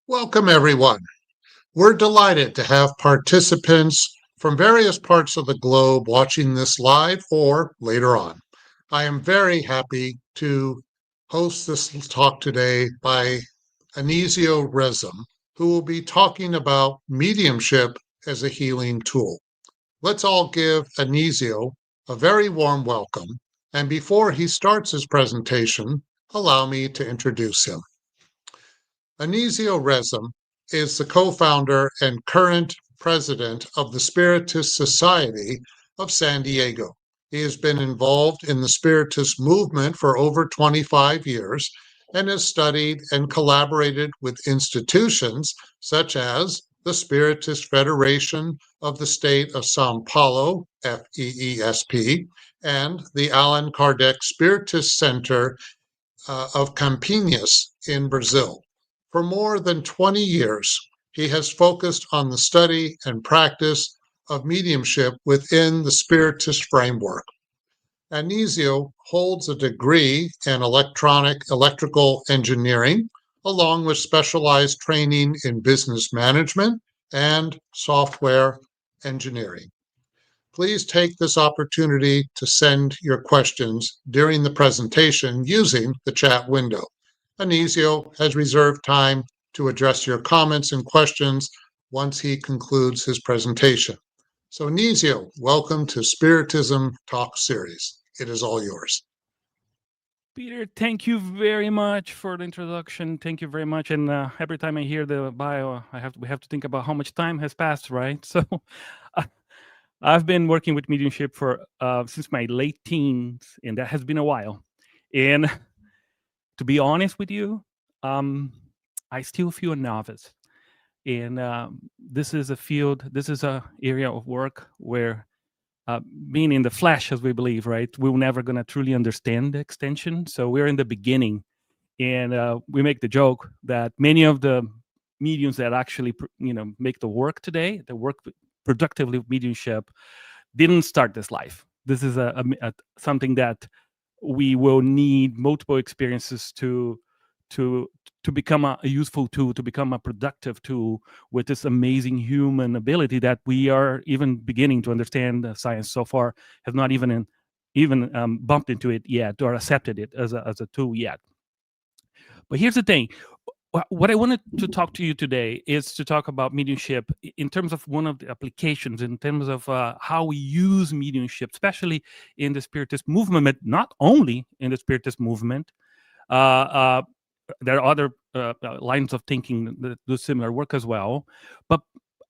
Welcome, everyone. We're delighted to have participants from various parts of the globe watching this live or later on. I am very happy to host this talk today by Anisio Resem, who will be talking about mediumship as a healing tool. Let's all give Anisio a very warm welcome. And before he starts his presentation, allow me to introduce him. Anisio Resem is the co-founder and current president of the Spiritist Society of San Diego. He has been involved in the Spiritist movement for over 25 years and has studied and collaborated with institutions such as the Spiritist Federation of the State of São Paulo, FEESP, and the Allan Kardec Spiritist Center of Campinas in Brazil. For more than 20 years, he has focused on the study and practice of mediumship within the Spiritist framework. Anisio holds a degree in electrical engineering, along with specialized training in business management and software engineering. Please take this opportunity to send your questions during the presentation using the chat window. Anisio has reserved time to address your comments and questions once he concludes his presentation. So Anisio, welcome to Spiritism Talk Series. It is all yours. Peter, thank you very much for the introduction. Thank you very much. And every time I hear the bio, we have to think about how much time has passed, right? So I've been working with mediumship for since my late teens, and that has been a while. And to be honest with you, I still feel a novice. And this is a field, this is a area of work where being in the flesh, as we believe, right, we're never going to truly understand the extension. So we're in the beginning. And we make the joke that many of the mediums that actually, make the work today, the work productively with mediumship, didn't start this life. This is something that we will need multiple experiences to become a useful tool, to become a productive tool with this amazing human ability that we are even beginning to understand. Science so far has not even bumped into it yet or accepted it as a tool yet. But here's the thing. What I wanted to talk to you today is to talk about mediumship in terms of one of the applications, in terms of how we use mediumship, especially in the Spiritist movement, but not only in the Spiritist movement. There are other lines of thinking that do similar work as well. But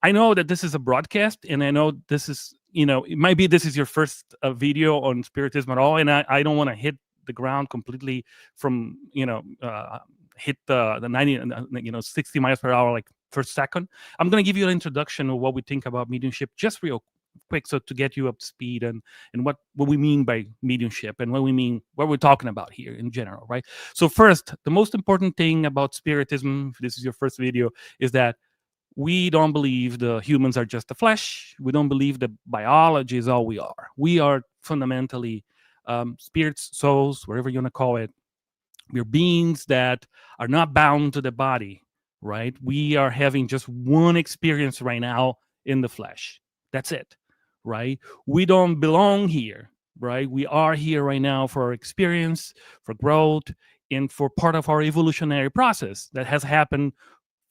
I know that this is a broadcast, and I know this is, it might be this is your first video on Spiritism at all, and I don't want to hit the ground completely from, hit the 90, 60 miles per hour, like first second. I'm going to give you an introduction of what we think about mediumship just real quick, so to get you up to speed and what we mean by mediumship and what we're talking about here in general, right? So first, the most important thing about Spiritism, if this is your first video, is that we don't believe the humans are just the flesh. We don't believe that biology is all we are. We are fundamentally spirits, souls, whatever you want to call it. We're beings that are not bound to the body, right? We are having just one experience right now in the flesh. That's it, right? We don't belong here, right? We are here right now for our experience, for growth, and for part of our evolutionary process that has happened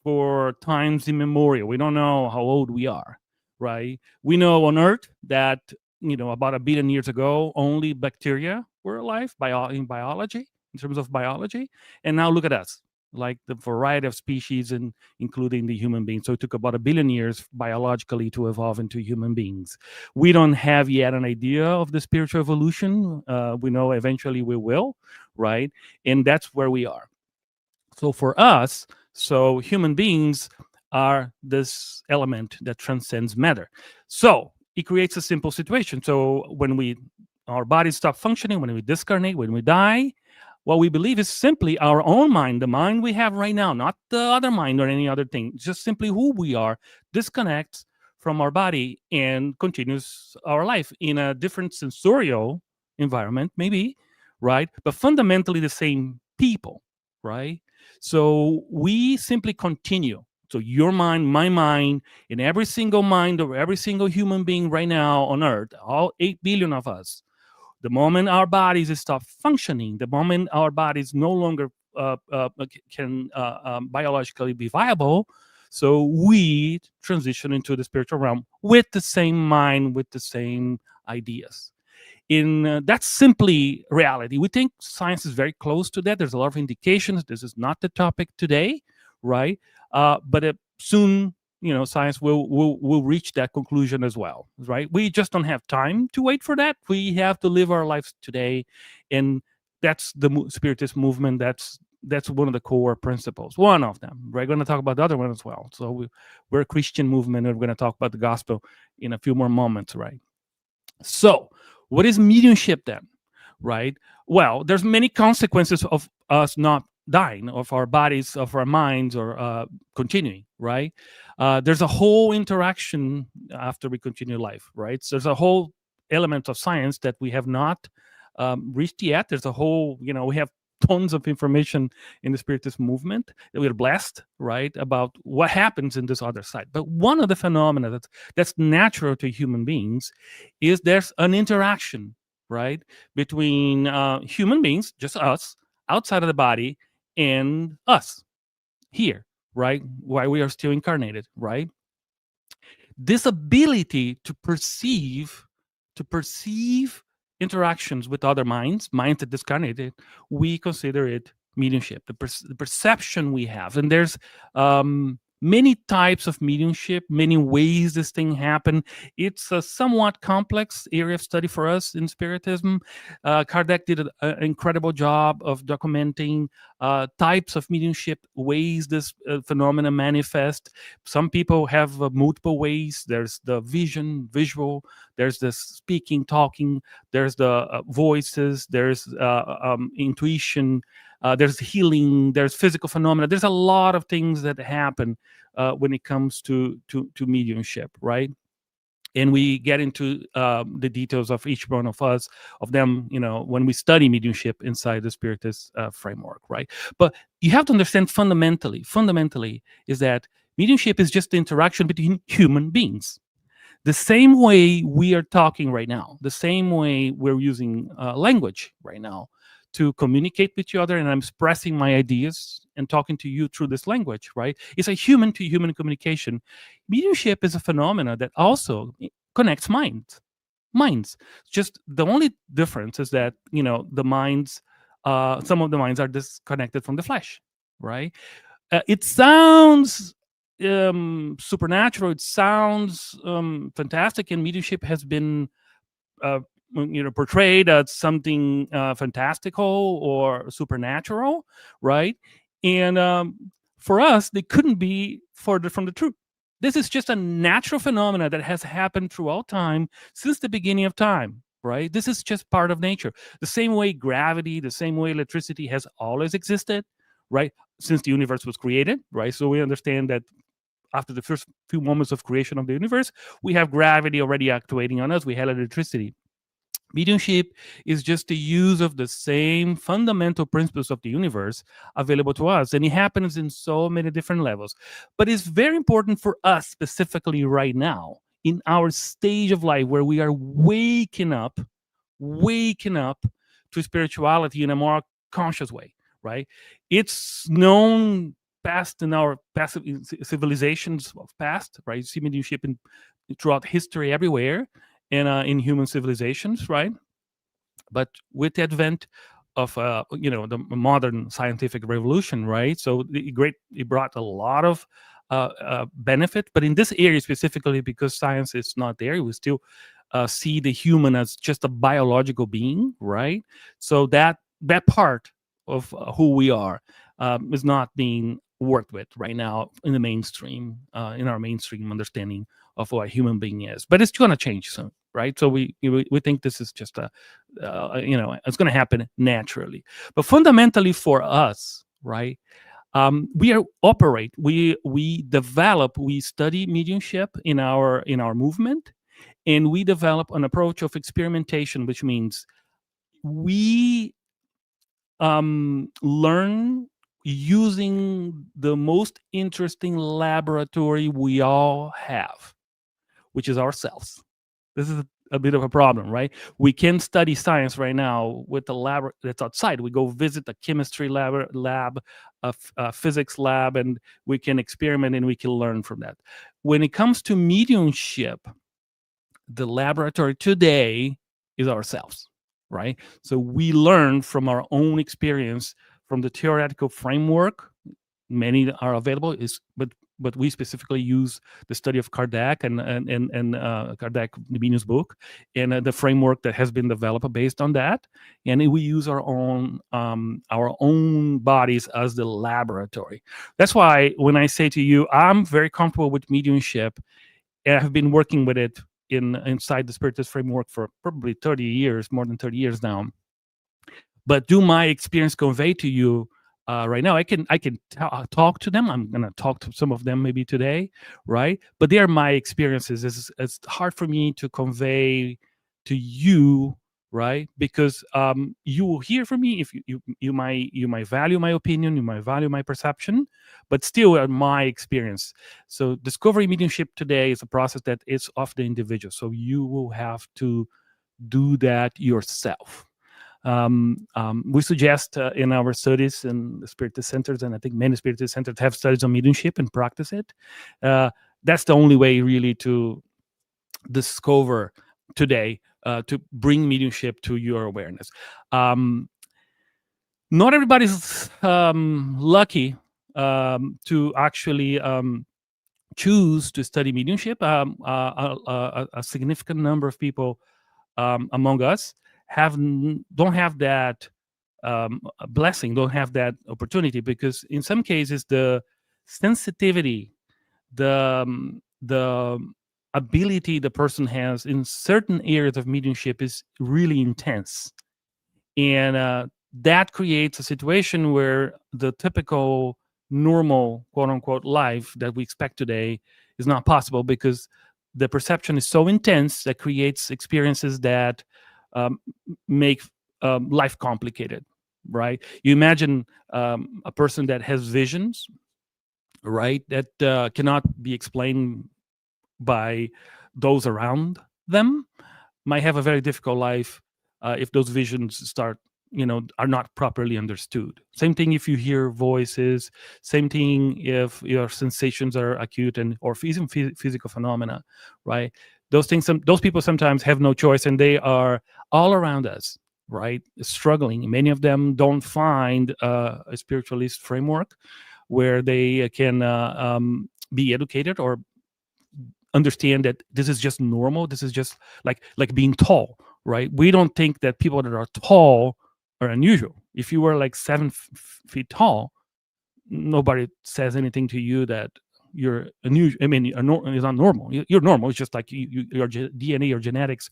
for times immemorial. We don't know how old we are, right? We know on Earth that, about 1 billion years ago, only bacteria were alive in biology, in terms of biology. And now look at us, like the variety of species, and including the human being. So it took about 1 billion years biologically to evolve into human beings. We don't have yet an idea of the spiritual evolution. We know eventually we will, right? And that's where we are. So for us, human beings are this element that transcends matter. So it creates a simple situation. So when our bodies stop functioning, when we discarnate, when we die, what we believe is simply our own mind, the mind we have right now, not the other mind or any other thing, just simply who we are, disconnects from our body and continues our life in a different sensorial environment, maybe, right? But fundamentally the same people, right? So we simply continue. So your mind, my mind, and every single mind of every single human being right now on earth, all 8 billion of us, the moment our bodies stop functioning, the moment our bodies no longer can biologically be viable, so we transition into the spiritual realm with the same mind, with the same ideas. In That's simply reality. We think science is very close to that. There's a lot of indications. This is not the topic today, right? But soon, science will reach that conclusion as well, right? We just don't have time to wait for that. We have to live our lives today, and that's the Spiritist movement. That's one of the core principles. One of them. We're going to talk about the other one as well. So we're a Christian movement, and we're going to talk about the gospel in a few more moments, right? So, what is mediumship then? Right? Well, there's many consequences of us not dying, of our bodies, of our minds, or continuing. Right? There's a whole interaction after we continue life. Right? So there's a whole element of science that we have not reached yet. There's a whole, we have tons of information in the Spiritist movement that we're blessed, right, about what happens in this other side. But one of the phenomena that's natural to human beings is there's an interaction, right, between human beings, just us, outside of the body, and us here, right, while we are still incarnated, right? This ability to perceive interactions with other minds that discarnated, we consider it mediumship, the perception we have. And there's many types of mediumship, many ways this thing happen. It's a somewhat complex area of study for us in Spiritism. Kardec did an incredible job of documenting types of mediumship, ways this phenomena manifest. Some people have multiple ways. There's the visual, there's the speaking, talking, there's the voices, there's intuition, there's healing, there's physical phenomena. There's a lot of things that happen when it comes to mediumship, right? And we get into the details of each one of them, when we study mediumship inside the Spiritist framework, right? But you have to understand fundamentally is that mediumship is just the interaction between human beings. The same way we are talking right now, the same way we're using language right now to communicate with each other, and I'm expressing my ideas and talking to you through this language, right? It's a human to human communication. Mediumship is a phenomena that also connects minds. Just the only difference is that, the minds, some of the minds are disconnected from the flesh, right? It sounds supernatural. It sounds fantastic, and mediumship has been portrayed as something fantastical or supernatural, right? And for us, they couldn't be further from the truth. This is just a natural phenomena that has happened throughout time, since the beginning of time, right? This is just part of nature. The same way gravity, the same way electricity has always existed, right? Since the universe was created, right? So we understand that after the first few moments of creation of the universe, we have gravity already actuating on us. We had electricity. Mediumship is just the use of the same fundamental principles of the universe available to us. And it happens in so many different levels. But it's very important for us, specifically right now, in our stage of life where we are waking up to spirituality in a more conscious way, right? It's known past in our past civilizations of past, right? You see mediumship throughout history everywhere, and in human civilizations, right? But with the advent of the modern scientific revolution, right? So it brought a lot of benefit, but in this area specifically, because science is not there, we still see the human as just a biological being, right? So that part of who we are is not being worked with right now in the mainstream, in our mainstream understanding of what a human being is. But it's going to change soon, right? So we think this is just it's going to happen naturally. But fundamentally for us, right? We develop, we study mediumship in our movement, and we develop an approach of experimentation, which means we learn using the most interesting laboratory we all have, which is ourselves. This is a bit of a problem, right? We can study science right now with the lab that's outside. We go visit the chemistry lab, a physics lab, and we can experiment and we can learn from that. When it comes to mediumship, the laboratory today is ourselves, right? So we learn from our own experience, from the theoretical framework. Many are available, but we specifically use the study of Kardec and Kardec Nibino's book, and the framework that has been developed based on that. And we use our own bodies as the laboratory. That's why when I say to you, I'm very comfortable with mediumship, and I've been working with it inside the Spiritist framework for probably 30 years, more than 30 years now. But do my experience convey to you right now? I can talk to them. I'm going to talk to some of them maybe today, right? But they are my experiences. It's hard for me to convey to you, right? Because you will hear from me if you might value my opinion, you might value my perception, but still my experience. So discovery mediumship today is a process that is of the individual. So you will have to do that yourself. We suggest in our studies in the Spiritist centers, and I think many Spiritist centers have studies on mediumship and practice it. That's the only way really to discover today, to bring mediumship to your awareness. Not everybody's lucky to actually choose to study mediumship. A significant number of people among us don't have that blessing, don't have that opportunity, because in some cases the sensitivity, the ability the person has in certain areas of mediumship is really intense, and that creates a situation where the typical normal quote unquote life that we expect today is not possible, because the perception is so intense that creates experiences that make life complicated, right? You imagine a person that has visions, right, that cannot be explained by those around them, might have a very difficult life if those visions are not properly understood. Same thing if you hear voices, same thing if your sensations are acute or even physical phenomena, right? Those things, those people sometimes have no choice, and they are all around us, right, struggling. Many of them don't find a spiritualist framework where they can be educated or understand that this is just normal. This is just like being tall, right? We don't think that people that are tall are unusual. If you were like 7 feet tall, nobody says anything to you that you're unusual. I mean, it's not normal. You're normal. It's just like your DNA, your genetics,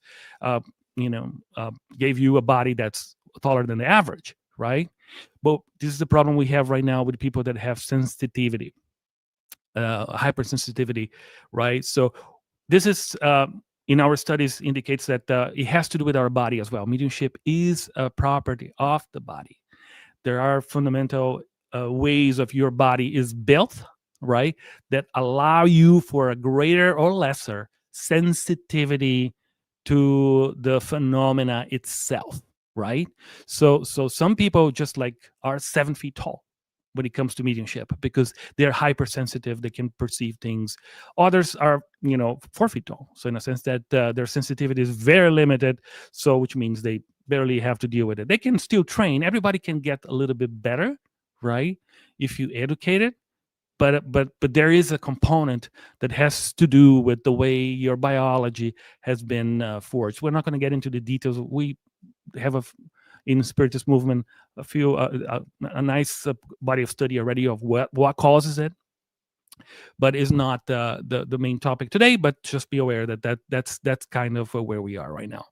gave you a body that's taller than the average, right? But this is the problem we have right now with people that have sensitivity, hypersensitivity, right? So this is in our studies indicates that it has to do with our body as well. Mediumship is a property of the body. There are fundamental ways of your body is built, right, that allow you for a greater or lesser sensitivity to the phenomena itself, right? So some people just like are 7 feet tall when it comes to mediumship because they're hypersensitive, they can perceive things. Others are 4 feet tall, so in a sense that their sensitivity is very limited, so which means they barely have to deal with it. They can still train. Everybody can get a little bit better, right, if you educate it. But there is a component that has to do with the way your biology has been forged. We're not going to get into the details. We have in the Spiritist movement a nice body of study already of what causes it, but is not the main topic today. But just be aware that's kind of where we are right now.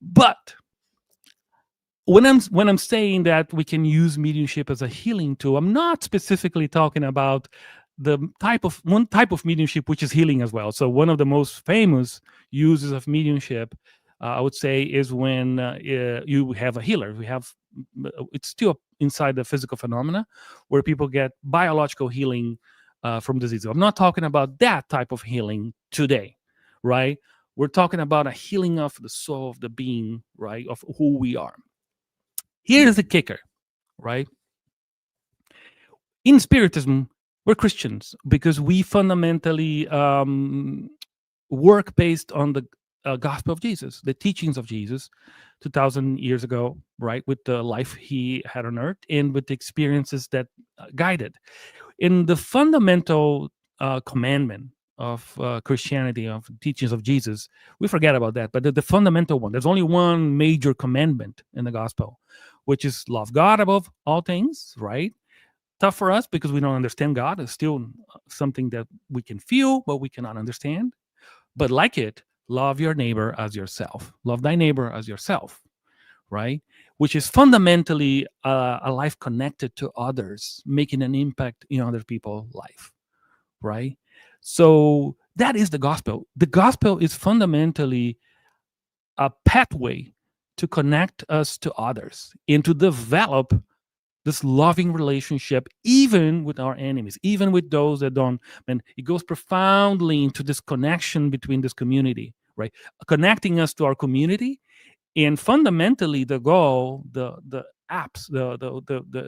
But when I'm saying that we can use mediumship as a healing tool, I'm not specifically talking about the one type of mediumship which is healing as well. So one of the most famous uses of mediumship, I would say, is when you have a healer. We have it's still inside the physical phenomena where people get biological healing from disease. I'm not talking about that type of healing today, right? We're talking about a healing of the soul of the being, right? Of who we are. Here's the kicker, right? In Spiritism, we're Christians because we fundamentally work based on the gospel of Jesus, the teachings of Jesus 2000 years ago, right? With the life he had on earth and with the experiences that guided. In the fundamental commandment of Christianity, of teachings of Jesus, we forget about that. But the fundamental one, there's only one major commandment in the gospel, which is love God above all things, right? Tough for us because we don't understand God. It's still something that we can feel, but we cannot understand. But like it, love your neighbor as yourself. Love thy neighbor as yourself, right? Which is fundamentally a life connected to others, making an impact in other people's life, right? So that is the gospel. The gospel is fundamentally a pathway to connect us to others and to develop this loving relationship, even with our enemies, even with those that don't. And it goes profoundly into this connection between this community, right? Connecting us to our community, and fundamentally, the goal, the apps, the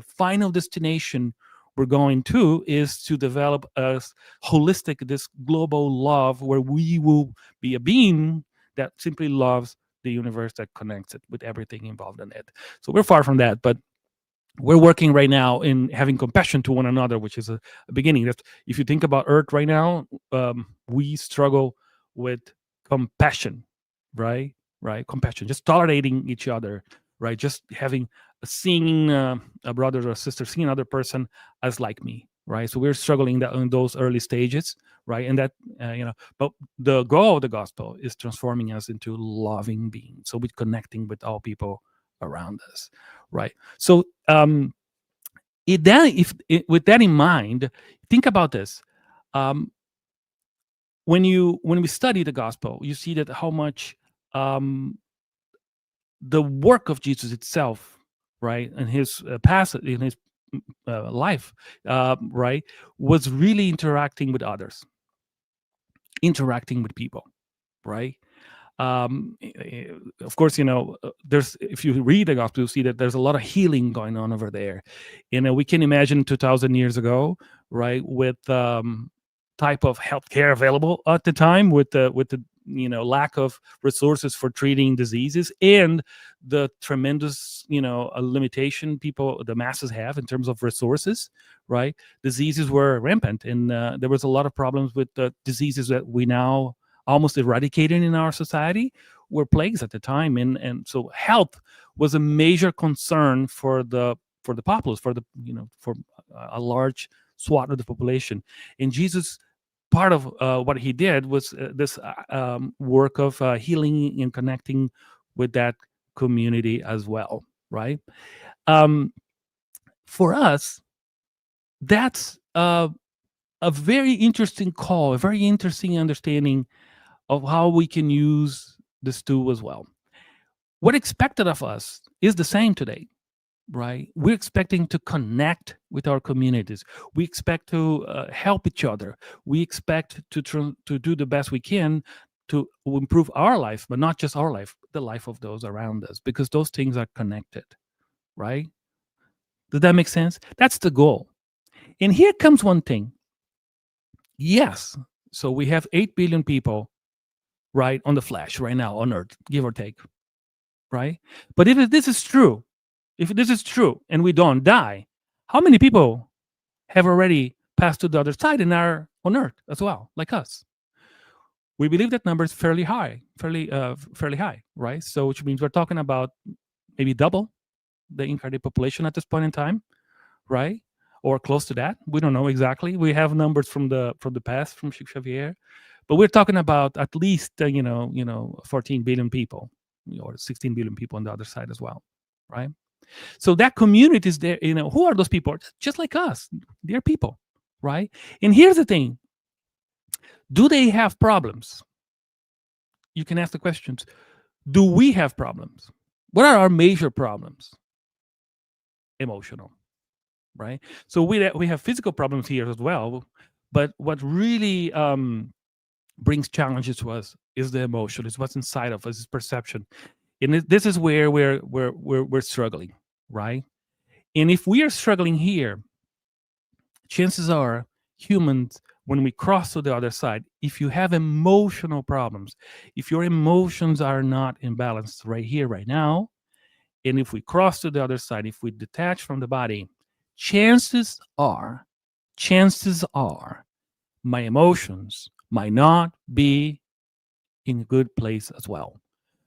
final destination we're going to is to develop a holistic, this global love where we will be a being that simply loves the universe, that connects it with everything involved in it. So we're far from that, but we're working right now in having compassion to one another, which is a beginning. That if you think about Earth right now, we struggle with compassion, right? Right, compassion, just tolerating each other, right? Just having seeing a brother or a sister, seeing another person as like me, right? So we're struggling that in those early stages, right? And that but the goal of the gospel is transforming us into loving beings. So we're connecting with all people around us, right? So with that in mind, think about this. When we study the gospel, you see that how much the work of Jesus itself, right, and his in his life, right, was really interacting with others, interacting with people, right? Of course, there's, if you read the gospel, you see that there's a lot of healing going on over there. We can imagine 2000 years ago, right, with type of healthcare available at the time, with the lack of resources for treating diseases, and the tremendous limitation the masses have in terms of resources, right? Diseases were rampant, and there was a lot of problems with the diseases that we now almost eradicated in our society, were plagues at the time, and so health was a major concern for the populace, for a large swath of the population. And Jesus, part of what he did was this work of healing and connecting with that community as well, right? For us, that's a very interesting call, a very interesting understanding of how we can use this tool as well. What expected of us is the same today, right? We're expecting to connect with our communities. We expect to help each other. We expect to do the best we can to improve our life, but not just our life, the life of those around us, because those things are connected, right? Does that make sense? That's the goal. And here comes one thing. Yes, so we have 8 billion people, right, on the flesh right now on Earth, give or take, right? But if this is true, and we don't die, how many people have already passed to the other side and are on Earth as well, like us? We believe that number is fairly high, right? So which means we're talking about maybe double the incarnate population at this point in time, right? Or close to that. We don't know exactly. We have numbers from the past, from Chico Xavier, but we're talking about at least 14 billion people, or 16 billion people on the other side as well, right? So that community is there. Who are those people? Just like us. They're people, right? And here's the thing. Do they have problems? You can ask the questions. Do we have problems? what are our major problems? Emotional, right? So we have physical problems here as well, but what really brings challenges to us is the emotion. It's what's inside of us, is perception, and this is where we're struggling, right? And if we are struggling here, chances are humans, when we cross to the other side, if you have emotional problems, if your emotions are not in balance right here, right now, and if we cross to the other side, if we detach from the body, chances are, chances are, my emotions might not be in a good place as well.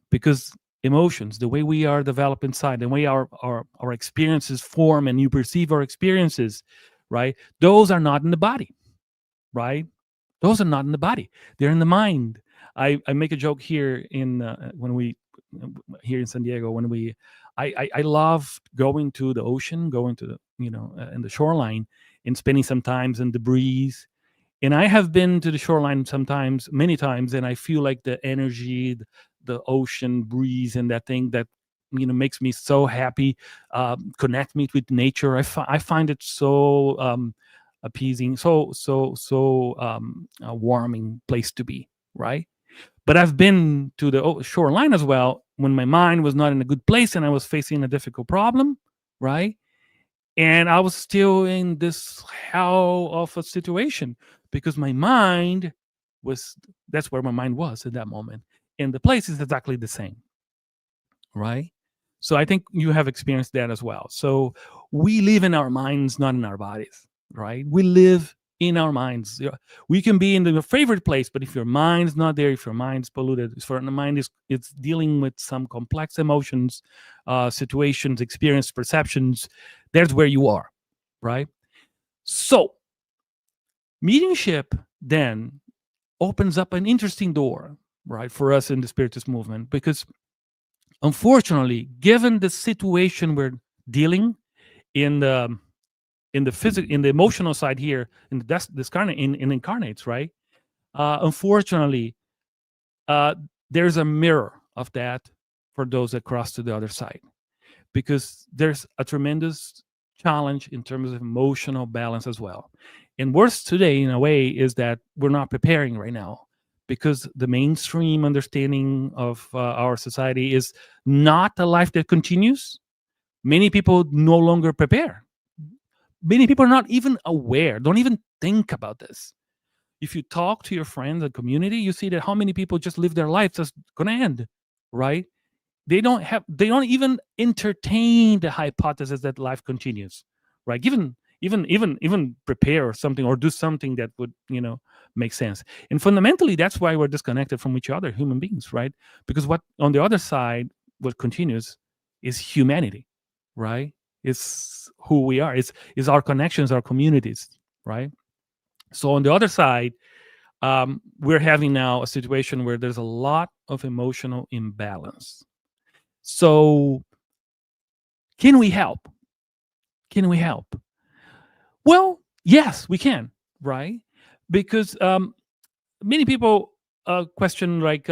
Because emotions, the way we are developed inside, the way our experiences form and you perceive our experiences, right? Those are not in the body, right? Those are not in the body. They're in the mind. I make a joke here in when we here in San Diego when we I love going to the ocean, going to the in the shoreline and spending some times in the breeze. And I have been to the shoreline sometimes, many times, and I feel like the energy, the ocean breeze, and that thing that makes me so happy, connect me with nature. I find it so appeasing, so a warming place to be, right? But I've been to the shoreline as well when my mind was not in a good place and I was facing a difficult problem, right? And I was still in this hell of a situation because my mind was, that's where my mind was at that moment. And the place is exactly the same, right? So I think you have experienced that as well. So we live in our minds, not in our bodies, right? We live in our minds. We can be in your favorite place, but if your mind's not there, if your mind's polluted, if your mind is it's dealing with some complex emotions, situations, experience, perceptions, there's where you are, right? So mediumship then opens up an interesting door, right, for us in the Spiritist movement, because unfortunately, given the situation we're dealing in the physical, in the emotional side here, in the discarnate, in incarnates, right? Unfortunately, uh, there's a mirror of that for those that cross to the other side, because there's a tremendous challenge in terms of emotional balance as well. And worse today, in a way, is that we're not preparing right now, because the mainstream understanding of our society is not a life that continues. Many people no longer prepare. Many people are not even aware, don't even think about this. If you talk to your friends and community, you see that how many people just live their lives as gonna end, right? They don't even entertain the hypothesis that life continues, right? Even prepare something or do something that would make sense. And fundamentally, that's why we're disconnected from each other, human beings, right? Because what on the other side, what continues is humanity, right? It's who we are. It's our connections, our communities, right? So on the other side, we're having now a situation where there's a lot of emotional imbalance. So, can we help? Can we help? Well, yes, we can, right? Because many people question, like,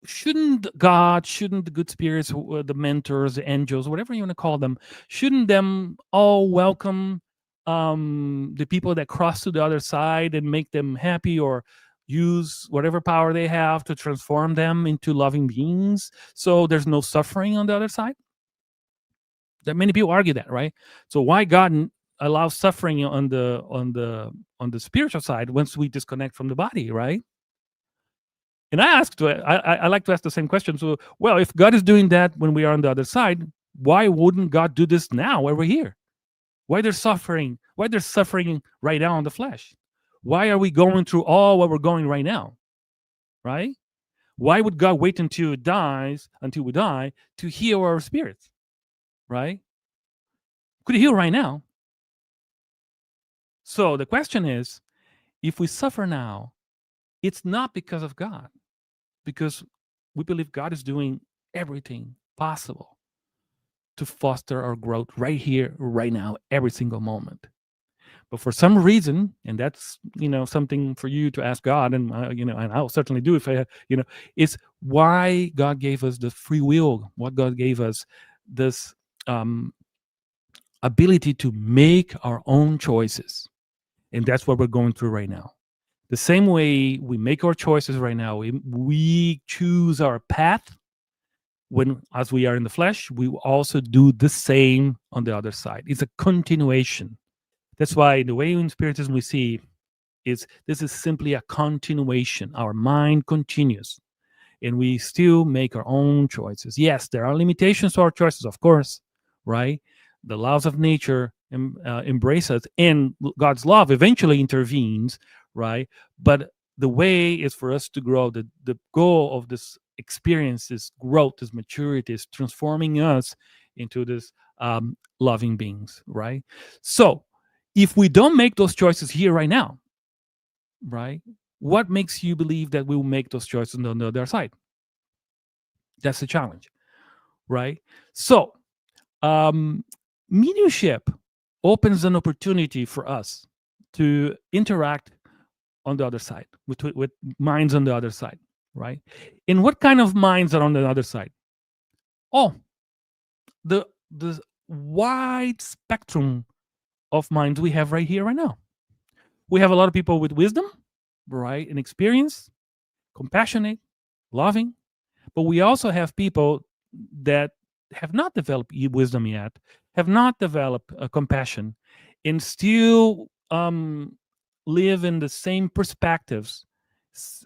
shouldn't God, shouldn't the good spirits, the mentors, the angels, whatever you want to call them, shouldn't them all welcome the people that cross to the other side and make them happy, or use whatever power they have to transform them into loving beings, so there's no suffering on the other side? That many people argue that, right? So why God allows suffering on the spiritual side once we disconnect from the body, right? And I like to ask the same question. So, well, if God is doing that when we are on the other side, why wouldn't God do this now while we're here? Why there's suffering? Why there's suffering right now in the flesh? Why are we going through all what we're going right now? Right? Why would God wait until we die, to heal our spirits? Right? Could heal right now. So the question is, if we suffer now, it's not because of God, because we believe God is doing everything possible to foster our growth right here, right now, every single moment. But for some reason, and that's something for you to ask God, and and I'll certainly do if I is why God gave us the free will, what God gave us this um, ability to make our own choices, and that's what we're going through right now. The same way we make our choices right now, we choose our path when as we are in the flesh, we will also do the same on the other side. It's a continuation. That's why the way in Spiritism we see is this is simply a continuation. Our mind continues and we still make our own choices. Yes, there are limitations to our choices, of course, right? The laws of nature embrace us, and God's love eventually intervenes, right? But the way is for us to grow. The goal of this experience is growth, is maturity, is transforming us into this loving beings, right? So if we don't make those choices here right now, right, what makes you believe that we will make those choices on the other side? That's the challenge, right? So mediumship opens an opportunity for us to interact on the other side with minds on the other side, right? And what kind of minds are on the other side? Oh, the wide spectrum of minds we have right here, right now. We have a lot of people with wisdom, right, and experience, compassionate, loving, but we also have people that have not developed wisdom yet, have not developed compassion, and still live in the same perspectives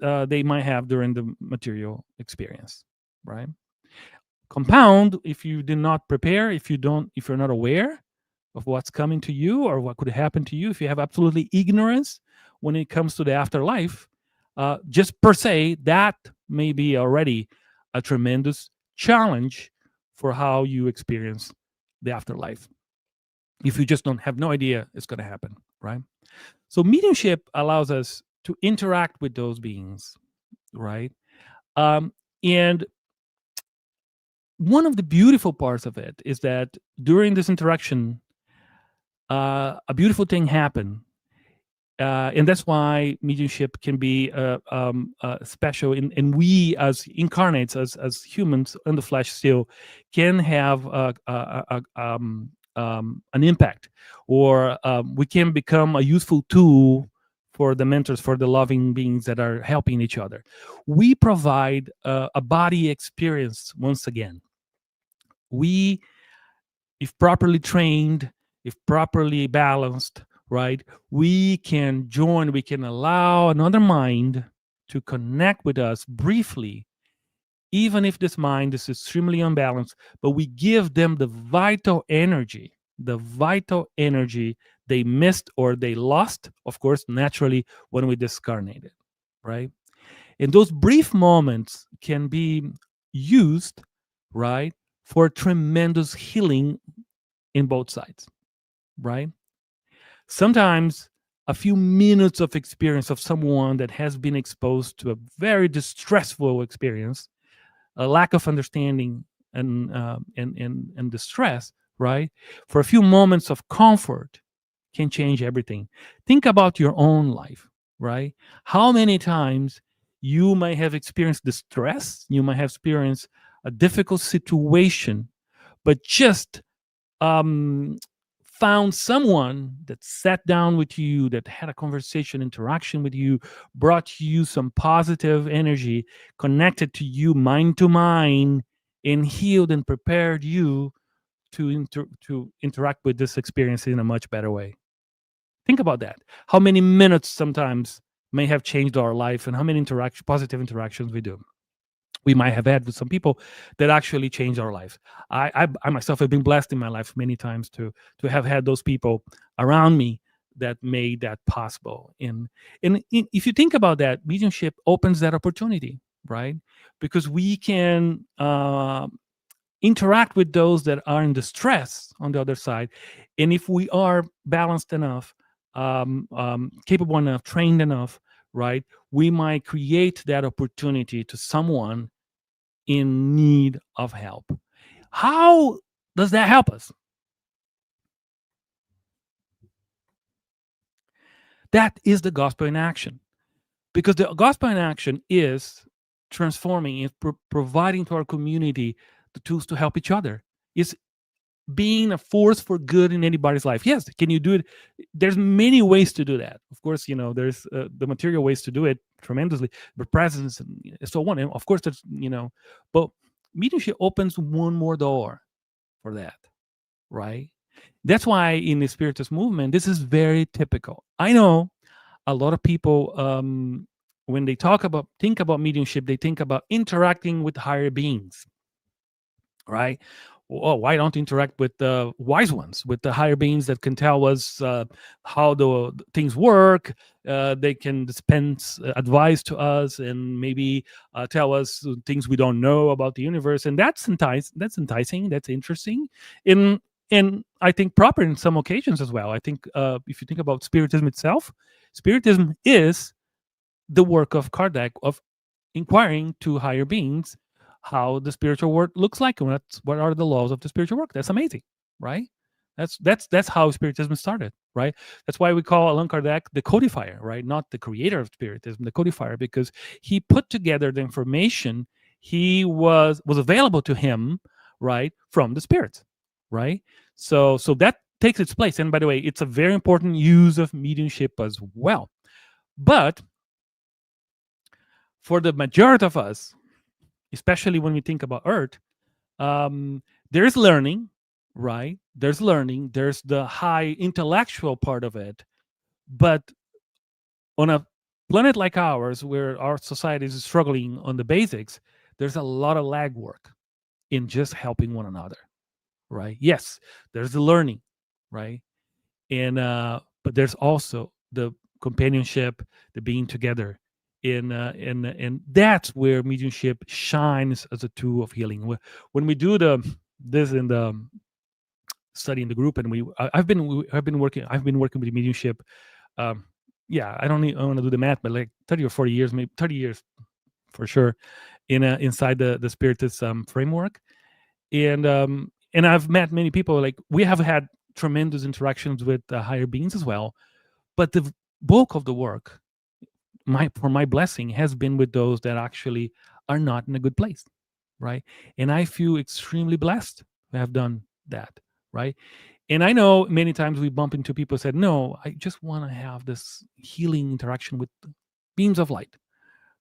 they might have during the material experience, right? Compound, if you did not prepare, if you're not aware of what's coming to you or what could happen to you, if you have absolutely ignorance when it comes to the afterlife, just per se, that may be already a tremendous challenge for how you experience the afterlife. If you just don't have no idea it's going to happen, right? So mediumship allows us to interact with those beings, right? And one of the beautiful parts of it is that during this interaction, a beautiful thing happened. And that's why mediumship can be special. And we, as incarnates, as humans in the flesh, still can have an impact, or we can become a useful tool for the mentors, for the loving beings that are helping each other. We provide a body experience once again. We, if properly trained, if properly balanced, right, we can join, we can allow another mind to connect with us briefly, even if this mind is extremely unbalanced, but we give them the vital energy they missed or they lost, of course, naturally, when we discarnated, right? And those brief moments can be used, right, for tremendous healing in both sides, right? Sometimes a few minutes of experience of someone that has been exposed to a very distressful experience, a lack of understanding and distress, right? For a few moments of comfort can change everything. Think about your own life, right? How many times you might have experienced distress, you might have experienced a difficult situation, but just found someone that sat down with you, that had a conversation, interaction with you, brought you some positive energy, connected to you mind to mind, and healed and prepared you to interact with this experience in a much better way. Think about that. How many minutes sometimes may have changed our life, and how many positive interactions we might have had with some people that actually changed our life. I myself have been blessed in my life many times to have had those people around me that made that possible. And if you think about that, mediumship opens that opportunity, right? Because we can interact with those that are in distress on the other side, and if we are balanced enough, capable enough, trained enough, right, we might create that opportunity to someone in need of help. How does that help us? That is the gospel in action, because the gospel in action is transforming, is providing to our community the tools to help each other. It's being a force for good in anybody's life. Yes, can you do it? There's many ways to do that. Of course, there's the material ways to do it tremendously, but presence and so on. And of course, there's but mediumship opens one more door for that, right? That's why in the Spiritist movement, this is very typical. I know a lot of people, when they think about mediumship, they think about interacting with higher beings, right? Oh, why don't interact with the wise ones, with the higher beings that can tell us how the things work? They can dispense advice to us and maybe tell us things we don't know about the universe, and that's enticing. That's interesting, and I think proper in some occasions as well. I think if you think about Spiritism itself, Spiritism is the work of Kardec of inquiring to higher beings how the spiritual world looks like and what are the laws of the spiritual work. That's amazing, right? That's how Spiritism started, right? That's why we call Allan Kardec the codifier, right? Not the creator of Spiritism, the codifier, because he put together the information he was available to him, right, from the spirits, right? So that takes its place. And by the way, it's a very important use of mediumship as well. But for the majority of us, especially when we think about Earth, there's learning, right? There's learning. There's the high intellectual part of it. But on a planet like ours, where our society is struggling on the basics, there's a lot of lag work in just helping one another, right? Yes, there's the learning, right? And but there's also the companionship, the being together, and that's where mediumship shines as a tool of healing. When we do this in the study in the group, and I've been working with mediumship. Yeah, I don't want to do the math, but like 30 or 40 years, maybe 30 years for sure, inside the Spiritist framework, and I've met many people. Like, we have had tremendous interactions with higher beings as well, but the bulk of the work, for my blessing, has been with those that actually are not in a good place, right? And I feel extremely blessed to have done that, right? And I know many times we bump into people who said, no, I just want to have this healing interaction with beams of light,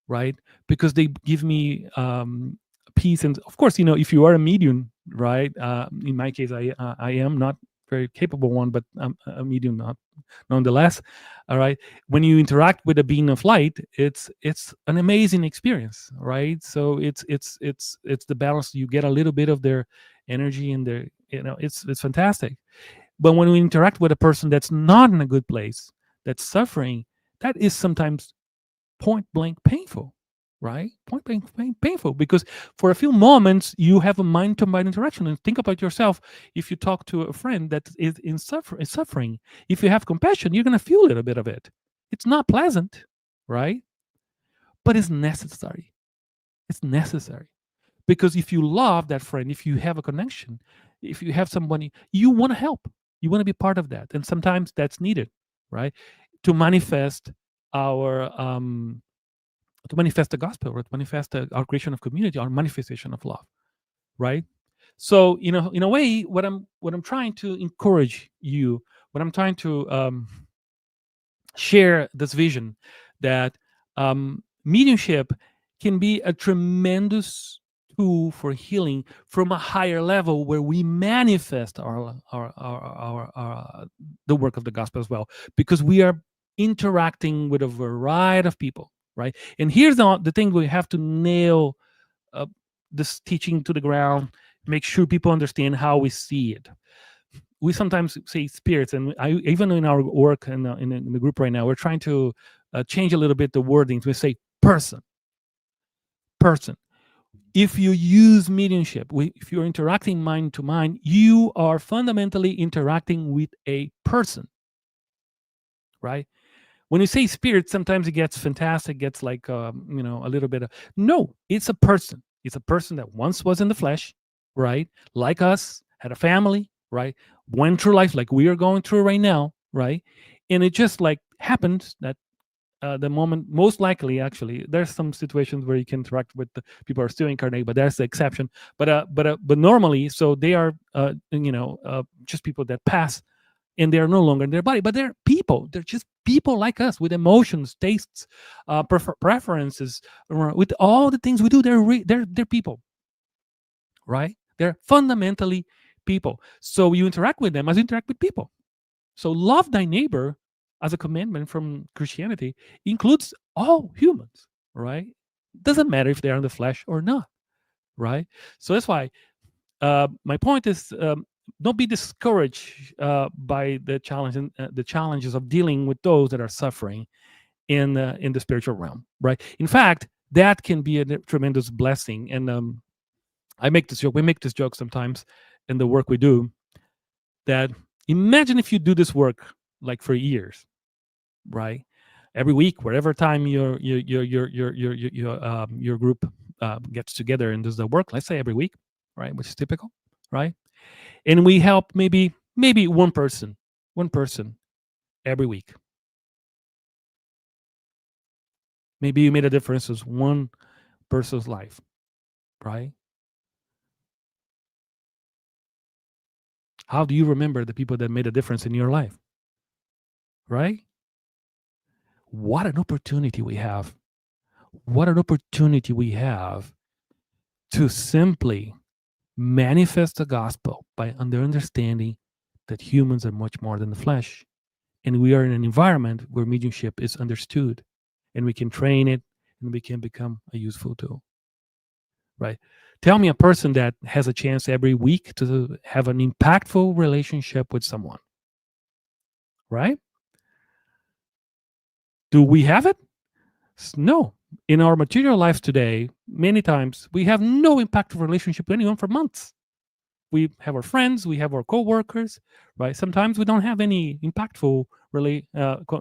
right? Because they give me peace. And of course, if you are a medium, right? In my case, I am not very capable one, but I'm a medium nonetheless. All right. When you interact with a being of light, it's an amazing experience, right? So it's the balance. You get a little bit of their energy and their, it's fantastic. But when we interact with a person that's not in a good place, that's suffering, that is sometimes point blank painful, right? Point blank painful, because for a few moments you have a mind to mind interaction. And think about yourself. If you talk to a friend that is suffering, if you have compassion, you're going to feel a little bit of it. It's not pleasant, right? But it's necessary. It's necessary, because if you love that friend, if you have a connection, if you have somebody, you want to help, you want to be part of that. And sometimes that's needed, right, to manifest our to manifest the gospel, or to manifest our creation of community, our manifestation of love, right? So, in a way, what I'm trying to encourage you, what I'm trying to share this vision, that mediumship can be a tremendous tool for healing from a higher level, where we manifest the work of the gospel as well, because we are interacting with a variety of people, right? And here's the thing: we have to nail this teaching to the ground, make sure people understand how we see it. We sometimes say spirits, and even in our work in the group right now, we're trying to change a little bit the wording. We say person. If you use mediumship, if you're interacting mind to mind, you are fundamentally interacting with a person, right? When you say spirit, sometimes it gets fantastic, gets like a little bit of, no, it's a person. It's a person that once was in the flesh, right? Like us, had a family, right? Went through life like we are going through right now, right? And it just like happened that the moment, most likely, actually, there's some situations where you can interact with the people who are still incarnate, but that's the exception. But normally, so they are, just people that pass, and they are no longer in their body, but they're people. They're just people like us with emotions, tastes, preferences, with all the things we do. They're people, right? They're fundamentally people. So you interact with them as you interact with people. So love thy neighbor as a commandment from Christianity includes all humans, right? Doesn't matter if they're in the flesh or not, right? So that's why my point is, don't be discouraged by the challenges of dealing with those that are suffering in the spiritual realm, right? In fact, that can be a tremendous blessing. And I make this joke. We make this joke sometimes in the work we do. That imagine if you do this work like for years, right? Every week, wherever time your group gets together and does the work. Let's say every week, right? Which is typical, right? And we help maybe one person every week. Maybe you made a difference in one person's life, right? How do you remember the people that made a difference in your life, right? What an opportunity we have. What an opportunity we have to simply manifest the gospel by understanding that humans are much more than the flesh. And we are in an environment where mediumship is understood, and we can train it, and we can become a useful tool, right? Tell me a person that has a chance every week to have an impactful relationship with someone, right? Do we have it? No. In our material lives today, many times we have no impactful relationship with anyone for months. We have our friends, we have our co-workers, right? Sometimes we don't have any impactful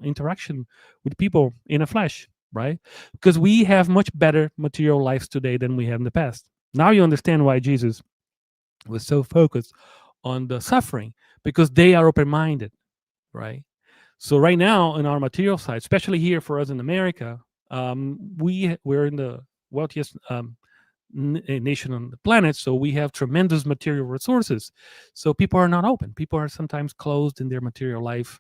interaction with people in a flesh, right? Because we have much better material lives today than we had in the past. Now you understand why Jesus was so focused on the suffering, because they are open-minded, right? So right now in our material side, especially here for us in America, we're in the wealthiest nation on the planet, so we have tremendous material resources. So people are not open. People are sometimes closed in their material life,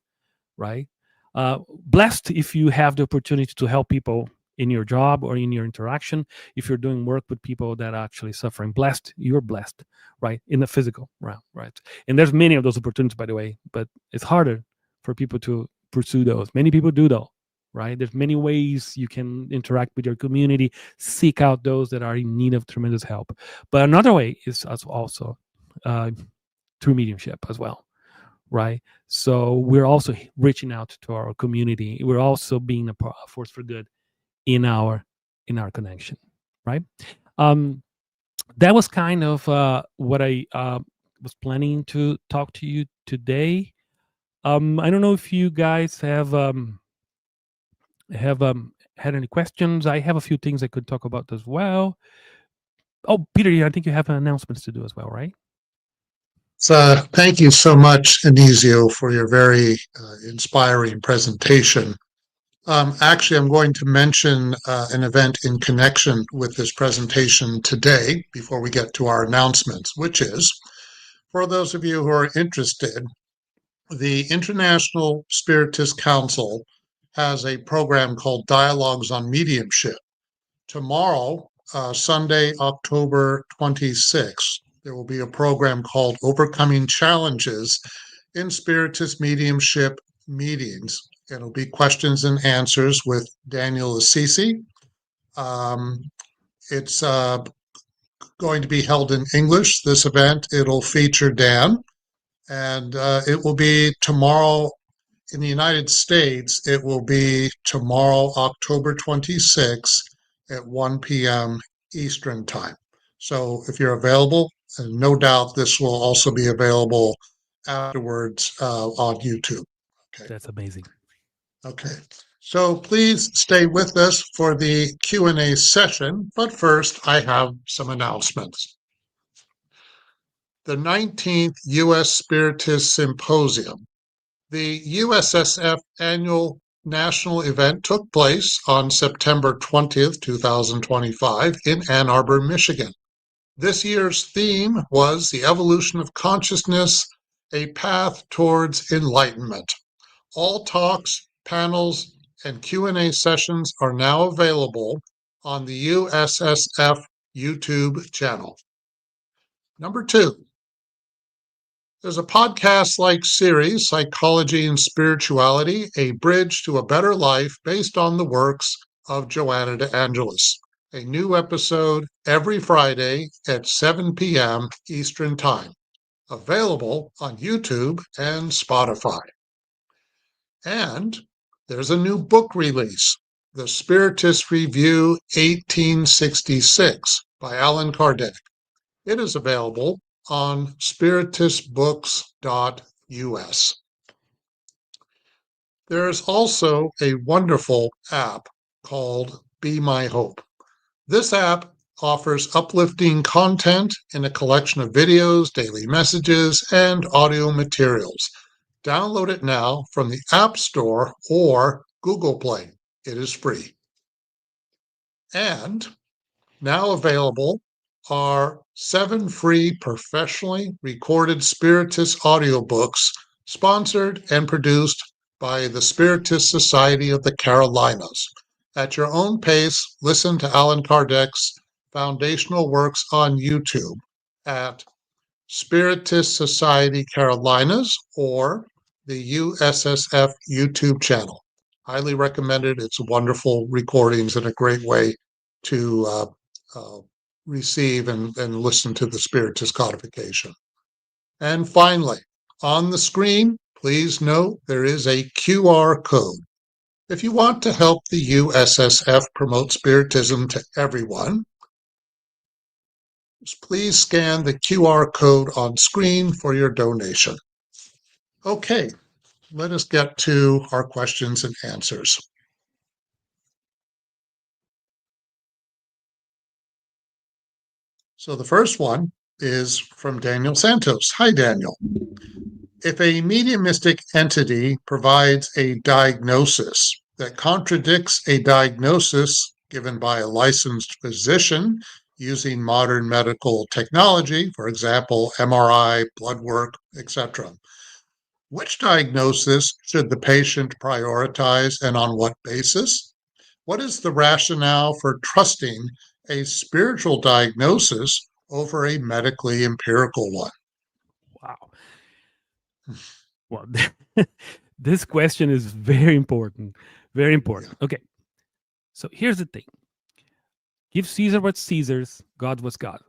right? Blessed if you have the opportunity to help people in your job or in your interaction. If you're doing work with people that are actually suffering, blessed, you're blessed, right? In the physical realm, right? And there's many of those opportunities, by the way, but it's harder for people to pursue those. Many people do though, right? There's many ways you can interact with your community, seek out those that are in need of tremendous help. But another way is also through mediumship as well, right? So we're also reaching out to our community. We're also being a force for good in our connection, right? That was kind of what I was planning to talk to you today. I don't know if you guys have had any questions. I have a few things I could talk about as well. Oh, Peter, I think you have announcements to do as well, right? So thank you so much, Anisio, for your very inspiring presentation. Actually, I'm going to mention an event in connection with this presentation today before we get to our announcements, which is, for those of you who are interested, the International Spiritist Council has a program called Dialogues on Mediumship. Tomorrow, Sunday, October 26th, there will be a program called Overcoming Challenges in Spiritist Mediumship Meetings. It'll be questions and answers with Daniel Assisi. It's going to be held in English, this event. It'll feature Dan, and it will be tomorrow in the United States. It will be tomorrow, October 26th at 1 p.m. Eastern Time. So if you're available, and no doubt this will also be available afterwards on YouTube. Okay. That's amazing. Okay. So please stay with us for the Q&A session. But first, I have some announcements. The 19th U.S. Spiritist Symposium The USSF annual national event took place on September 20th, 2025 in Ann Arbor, Michigan. This year's theme was the evolution of consciousness, a path towards enlightenment. All talks, panels, and Q&A sessions are now available on the USSF YouTube channel. Number 2, there's a podcast-like series, Psychology and Spirituality, A Bridge to a Better Life, based on the works of Joanna de Angelis. A new episode every Friday at 7 p.m. Eastern Time, available on YouTube and Spotify. And there's a new book release, The Spiritist Review 1866 by Allan Kardec. It is available on spiritistbooks.us. There is also a wonderful app called Be My Hope. This app offers uplifting content in a collection of videos, daily messages, and audio materials. Download it now from the App Store or Google Play. It is free. And now available are 7 free professionally recorded Spiritist audiobooks sponsored and produced by the Spiritist Society of the Carolinas. At your own pace, listen to Allan Kardec's foundational works on YouTube at Spiritist Society Carolinas or the USSF YouTube channel. Highly recommended. It's wonderful recordings and a great way to receive and listen to the Spiritist codification. And finally, on the screen, please note there is a QR code. If you want to help the USSF promote Spiritism to everyone, please scan the QR code on screen for your donation. Okay, let us get to our questions and answers. So the first one is from Daniel Santos. Hi, Daniel. If a mediumistic entity provides a diagnosis that contradicts a diagnosis given by a licensed physician using modern medical technology, for example, MRI, blood work, etc., which diagnosis should the patient prioritize and on what basis? What is the rationale for trusting a spiritual diagnosis over a medically empirical one? Wow. Well, this question is very important. Very important. Yeah. Okay. So here's the thing. Give Caesar what's Caesar's, God what's God,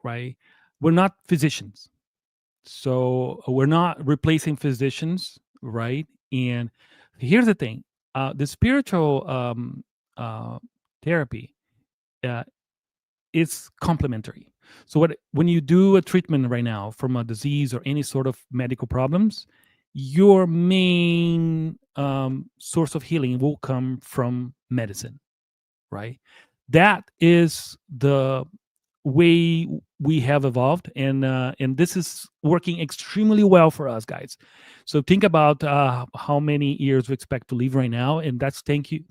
right? We're not physicians. So we're not replacing physicians, right? And here's the thing. The spiritual therapy is complementary. So when you do a treatment right now from a disease or any sort of medical problems, your main source of healing will come from medicine, right? That is the way we have evolved, and this is working extremely well for us, guys. So think about how many years we expect to live right now, and that's thank you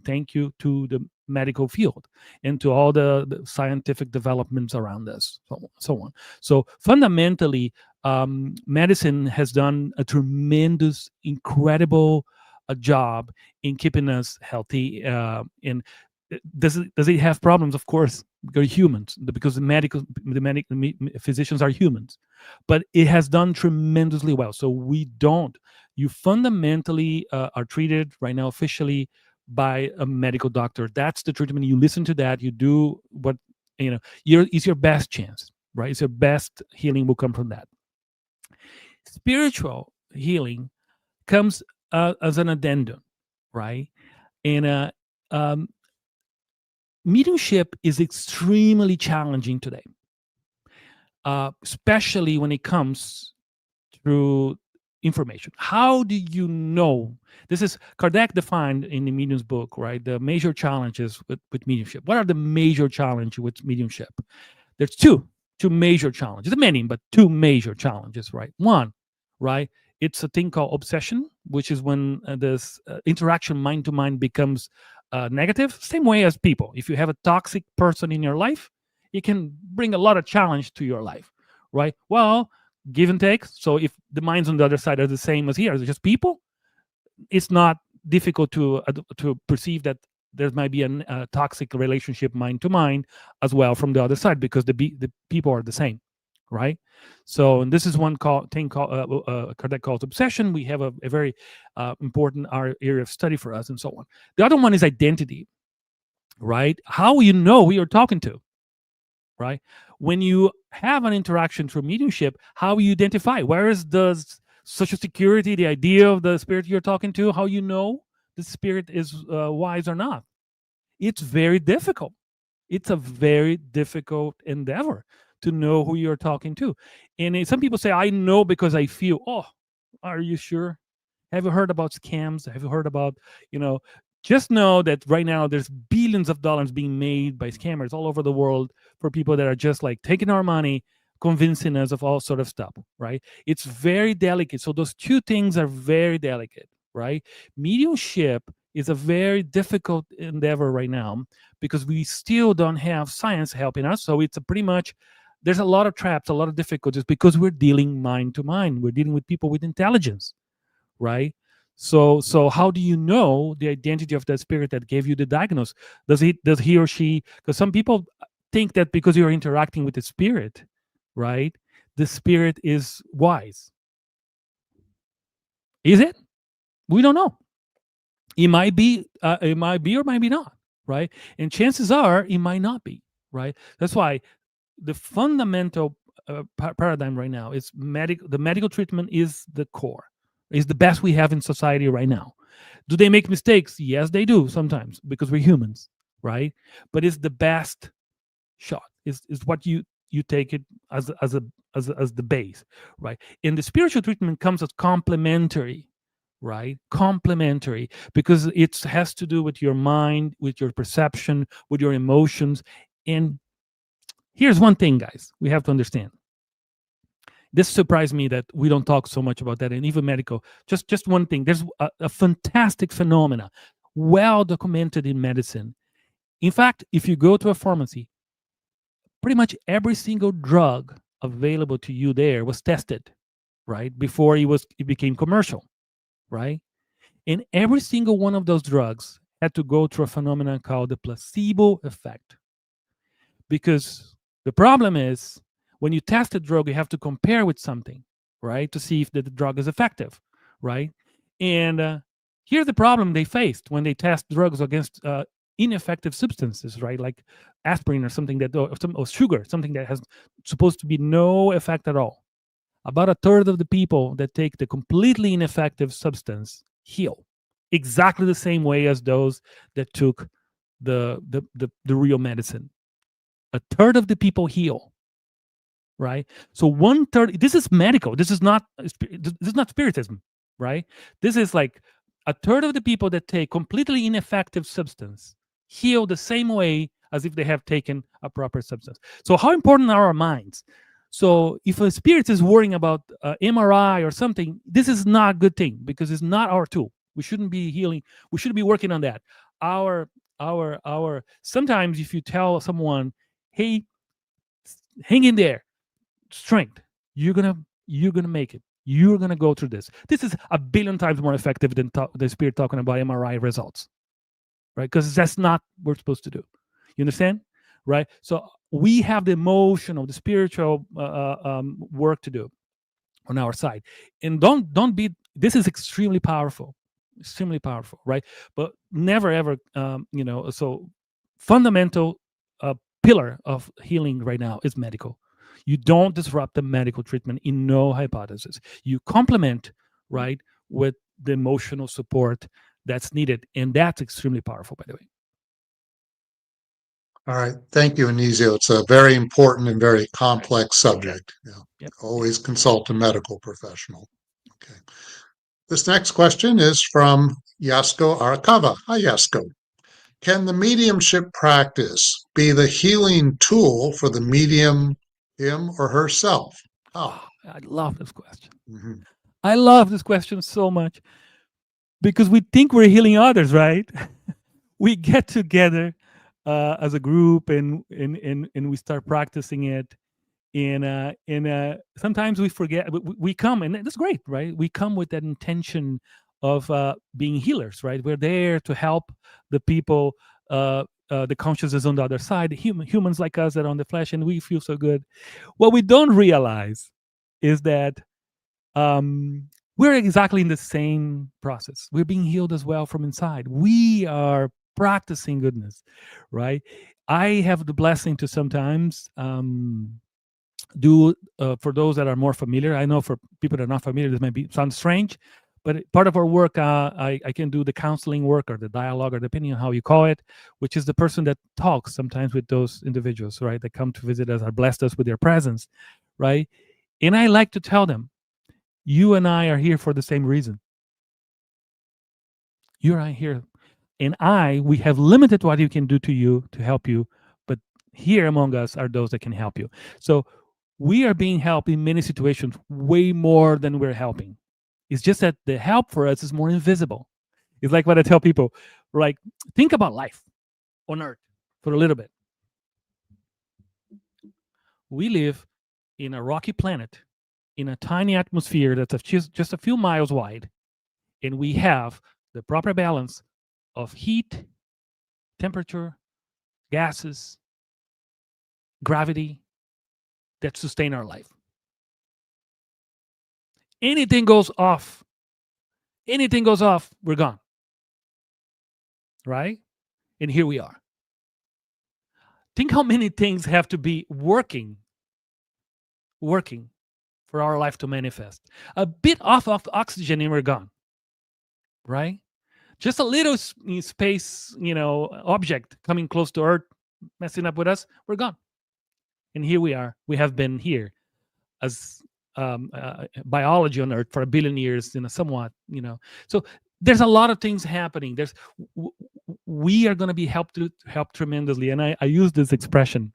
to the medical field and to all the scientific developments around us, so on. So fundamentally, medicine has done a tremendous, incredible job in keeping us healthy. And does it have problems? Of course, they're humans, because the physicians are humans, but it has done tremendously well. So you fundamentally are treated right now officially by a medical doctor. That's the treatment. You listen to that. You do what it's your best chance, right? It's your best healing will come from that. Spiritual healing comes as an addendum, right? And mediumship is extremely challenging today, especially when it comes through information. How do you know? This is Kardec defined in the medium's book, right? The major challenges with mediumship. What are the major challenges with mediumship? There's two major challenges. Many, but two major challenges, right? One, right, It's a thing called obsession, which is when this interaction mind to mind becomes negative. Same way as people. If you have a toxic person in your life, it can bring a lot of challenge to your life, right? Well, give and take. So if the minds on the other side are the same as here, it's just people, it's not difficult to perceive that there might be a toxic relationship mind to mind as well from the other side, because the people are the same, right? So, and this is one thing called Kardec calls obsession. We have a very important area of study for us, and so on. The other one is identity, right? How you know who you're talking to, right? When you have an interaction through mediumship, how you identify? Where is the social security, the idea of the spirit you're talking to? How you know the spirit is wise or not? It's very difficult. It's a very difficult endeavor to know who you're talking to. And some people say, I know because I feel. Oh, are you sure? Have you heard about scams? Have you heard about, just know that right now there's billions of dollars being made by scammers all over the world for people that are just like taking our money, convincing us of all sort of stuff, right? It's very delicate. So those two things are very delicate, right? Mediumship is a very difficult endeavor right now because we still don't have science helping us. So it's pretty much, there's a lot of traps, a lot of difficulties because we're dealing mind to mind. We're dealing with people with intelligence, right? So how do you know the identity of that spirit that gave you the diagnosis? Does he or she, because some people think that because you're interacting with the spirit, right, the spirit is wise. Is it? We don't know. It might be or might be not, right? And chances are it might not be, right? That's why the fundamental paradigm right now is the medical treatment is the core, is the best we have in society right now. Do they make mistakes? Yes, they do sometimes because we're humans, right? But it's the best shot. Is what you take it as the base, right? And the spiritual treatment comes as complementary, right? Complementary, because it has to do with your mind, with your perception, with your emotions. And here's one thing, guys, we have to understand. This surprised me that we don't talk so much about that, and even medical. Just one thing. There's a fantastic phenomena, well documented in medicine. In fact, if you go to a pharmacy, pretty much every single drug available to you there was tested, right, before it became commercial, right? And every single one of those drugs had to go through a phenomenon called the placebo effect. Because the problem is, when you test a drug, you have to compare with something, right, to see if the drug is effective, right? And here's the problem they faced when they test drugs against ineffective substances, right, like aspirin or something or sugar, something that has supposed to be no effect at all. About a third of the people that take the completely ineffective substance heal, exactly the same way as those that took the real medicine. A third of the people heal, right? So 1/3. This is medical. This is not spiritism, right? This is like a third of the people that take completely ineffective substance heal the same way as if they have taken a proper substance. So how important are our minds? So if a spirit is worrying about MRI or something, this is not a good thing because it's not our tool. We shouldn't be healing. We shouldn't be working on that. Our sometimes if you tell someone, hey, hang in there, strength, you're gonna make it. You're gonna go through this. This is a billion times more effective than the spirit talking about MRI results, right? Because that's not what we're supposed to do. You understand, right? So we have the emotional, the spiritual work to do on our side, and don't be. This is extremely powerful, right? But never ever, So fundamental pillar of healing right now is medical. You don't disrupt the medical treatment in no hypothesis. You complement, right, with the emotional support that's needed, and that's extremely powerful, by the way. All right. Thank you, Anisio. It's a very important and very complex subject. Yep. Always consult a medical professional. Okay. This next question is from Yasko Arakawa. Hi, Yasko. Can the mediumship practice be the healing tool for the medium, him or herself? How? I love this question. I love this question so much because we think we're healing others, right? We get together as a group and we start practicing it. And sometimes we forget. We come, and that's great, right? We come with that intention of being healers, right? We're there to help the people, the consciousness on the other side, humans like us that are on the flesh, and we feel so good. What we don't realize is that we're exactly in the same process. We're being healed as well from inside. We are practicing goodness, right? I have the blessing to sometimes do for those that are more familiar. I know for people that are not familiar, this might be sound strange, but part of our work, I can do the counseling work or the dialogue, or depending on how you call it, which is the person that talks sometimes with those individuals, right? That come to visit us, or blessed us with their presence, right? And I like to tell them, you and I are here for the same reason. You and I here, and we have limited what you can do to you to help you, but here among us are those that can help you. So we are being helped in many situations way more than we're helping. It's just that the help for us is more invisible. It's like what I tell people, like, think about life on Earth for a little bit. We live in a rocky planet, in a tiny atmosphere that's just a few miles wide, and we have the proper balance of heat, temperature, gases, gravity that sustain our life. Anything goes off, we're gone. Right? And here we are. Think how many things have to be working for our life to manifest. A bit off of oxygen and we're gone. Right? Just a little space, object coming close to Earth, messing up with us, we're gone. And here we are. We have been here as biology on Earth for 1 billion years, somewhat, So there's a lot of things happening. We are going to be helped tremendously. And I use this expression.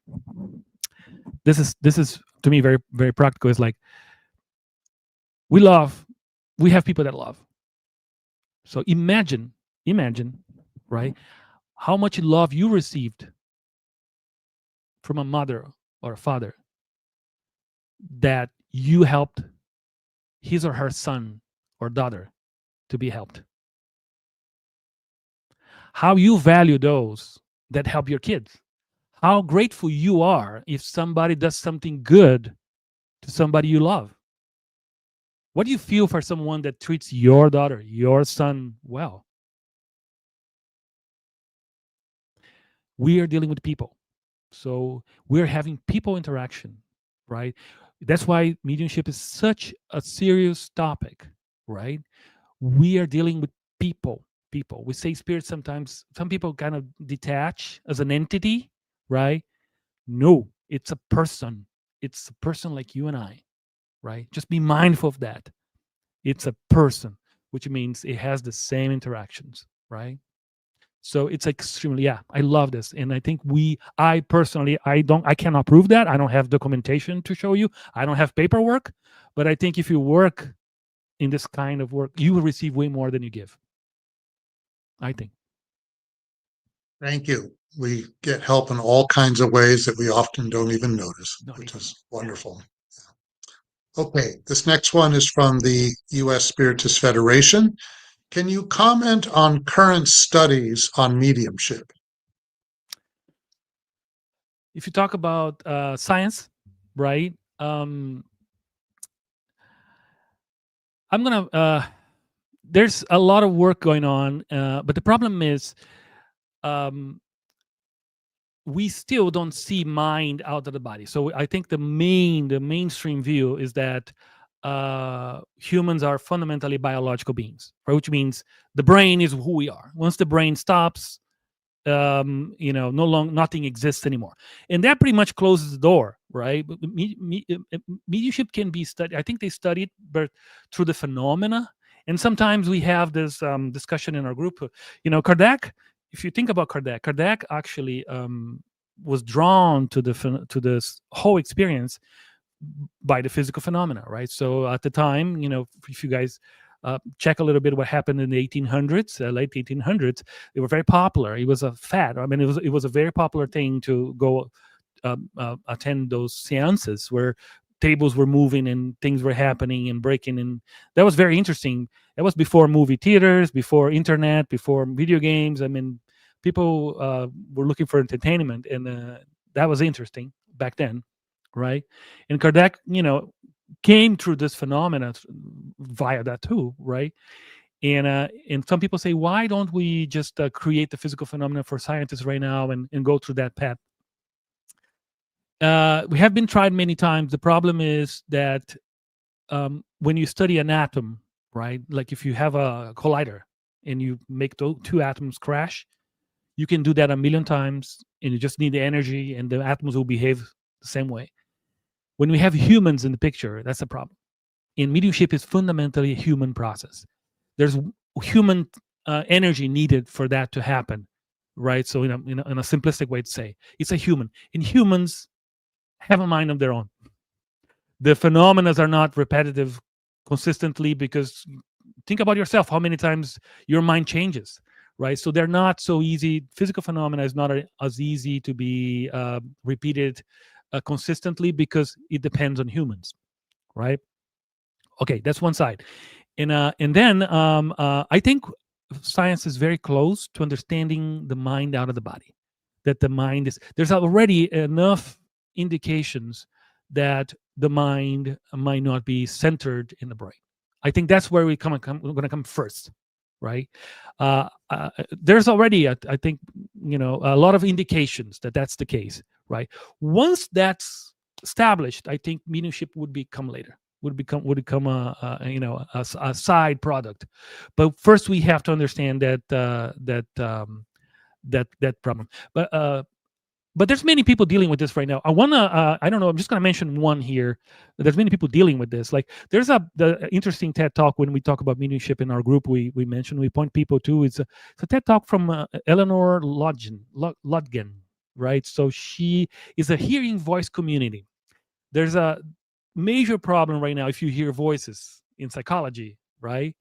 This is to me very, very practical. It's like, we have people that love. So imagine, right, how much love you received from a mother or a father that you helped his or her son or daughter to be helped. How you value those that help your kids. How grateful you are if somebody does something good to somebody you love. What do you feel for someone that treats your daughter, your son well? We are dealing with people. So we're having people interaction, right? That's why mediumship is such a serious topic, right? We are dealing with people. We say spirit sometimes, some people kind of detach as an entity, right? No, it's a person. It's a person like you and I, right? Just be mindful of that. It's a person, which means it has the same interactions, right? So it's extremely, I love this. And I think I personally, I cannot prove that. I don't have documentation to show you. I don't have paperwork. But I think if you work in this kind of work, you will receive way more than you give. I think. Thank you. We get help in all kinds of ways that we often don't even notice, which is wonderful. Okay, this next one is from the U.S. Spiritist Federation. Can you comment on current studies on mediumship? If you talk about science, right? I'm gonna. There's a lot of work going on, but the problem is, we still don't see mind out of the body. So I think the mainstream view is that humans are fundamentally biological beings, right? Which means the brain is who we are. Once the brain stops, nothing exists anymore, and that pretty much closes the door, right? But mediumship can be studied. I think they study it, but through the phenomena. And sometimes we have this discussion in our group. Kardec. If you think about Kardec actually was drawn to this whole experience by the physical phenomena, right? So at the time, if you guys check a little bit what happened in the 1800s, late 1800s, they were very popular. It was a fad. I mean, it was a very popular thing to go attend those seances where tables were moving and things were happening and breaking, and that was very interesting. That was before movie theaters, before internet, before video games. I mean, people were looking for entertainment, and that was interesting back then, right? And Kardec, came through this phenomena via that too, right? And some people say, why don't we just create the physical phenomena for scientists right now and go through that path? We have been tried many times. The problem is that when you study an atom, right? Like if you have a collider and you make two atoms crash, you can do that a million times, and you just need the energy, and the atoms will behave the same way. When we have humans in the picture, that's a problem. And mediumship is fundamentally a human process. There's human energy needed for that to happen, right? So in a simplistic way to say, it's a human. And humans have a mind of their own. The phenomena are not repetitive consistently, because think about yourself, how many times your mind changes, right? So they're not so easy. Physical phenomena is not as easy to be repeated consistently, because it depends on humans, right? Okay, that's one side. And then I think science is very close to understanding the mind out of the body. That the mind is, there's already enough indications that the mind might not be centered in the brain. I think that's where we're going to come first, right? There's already, I think, a lot of indications that that's the case, right? Once that's established, I think mediumship would become later. Would become a side product, but first we have to understand that that problem. But there's many people dealing with this right now. I don't know. I'm just gonna mention one here. There's many people dealing with this. Like there's the interesting TED talk when we talk about mediumship in our group. We point people to. It's a TED talk from Eleanor Ludgen, right? So she is a hearing voice community. There's a major problem right now if you hear voices in psychology, right?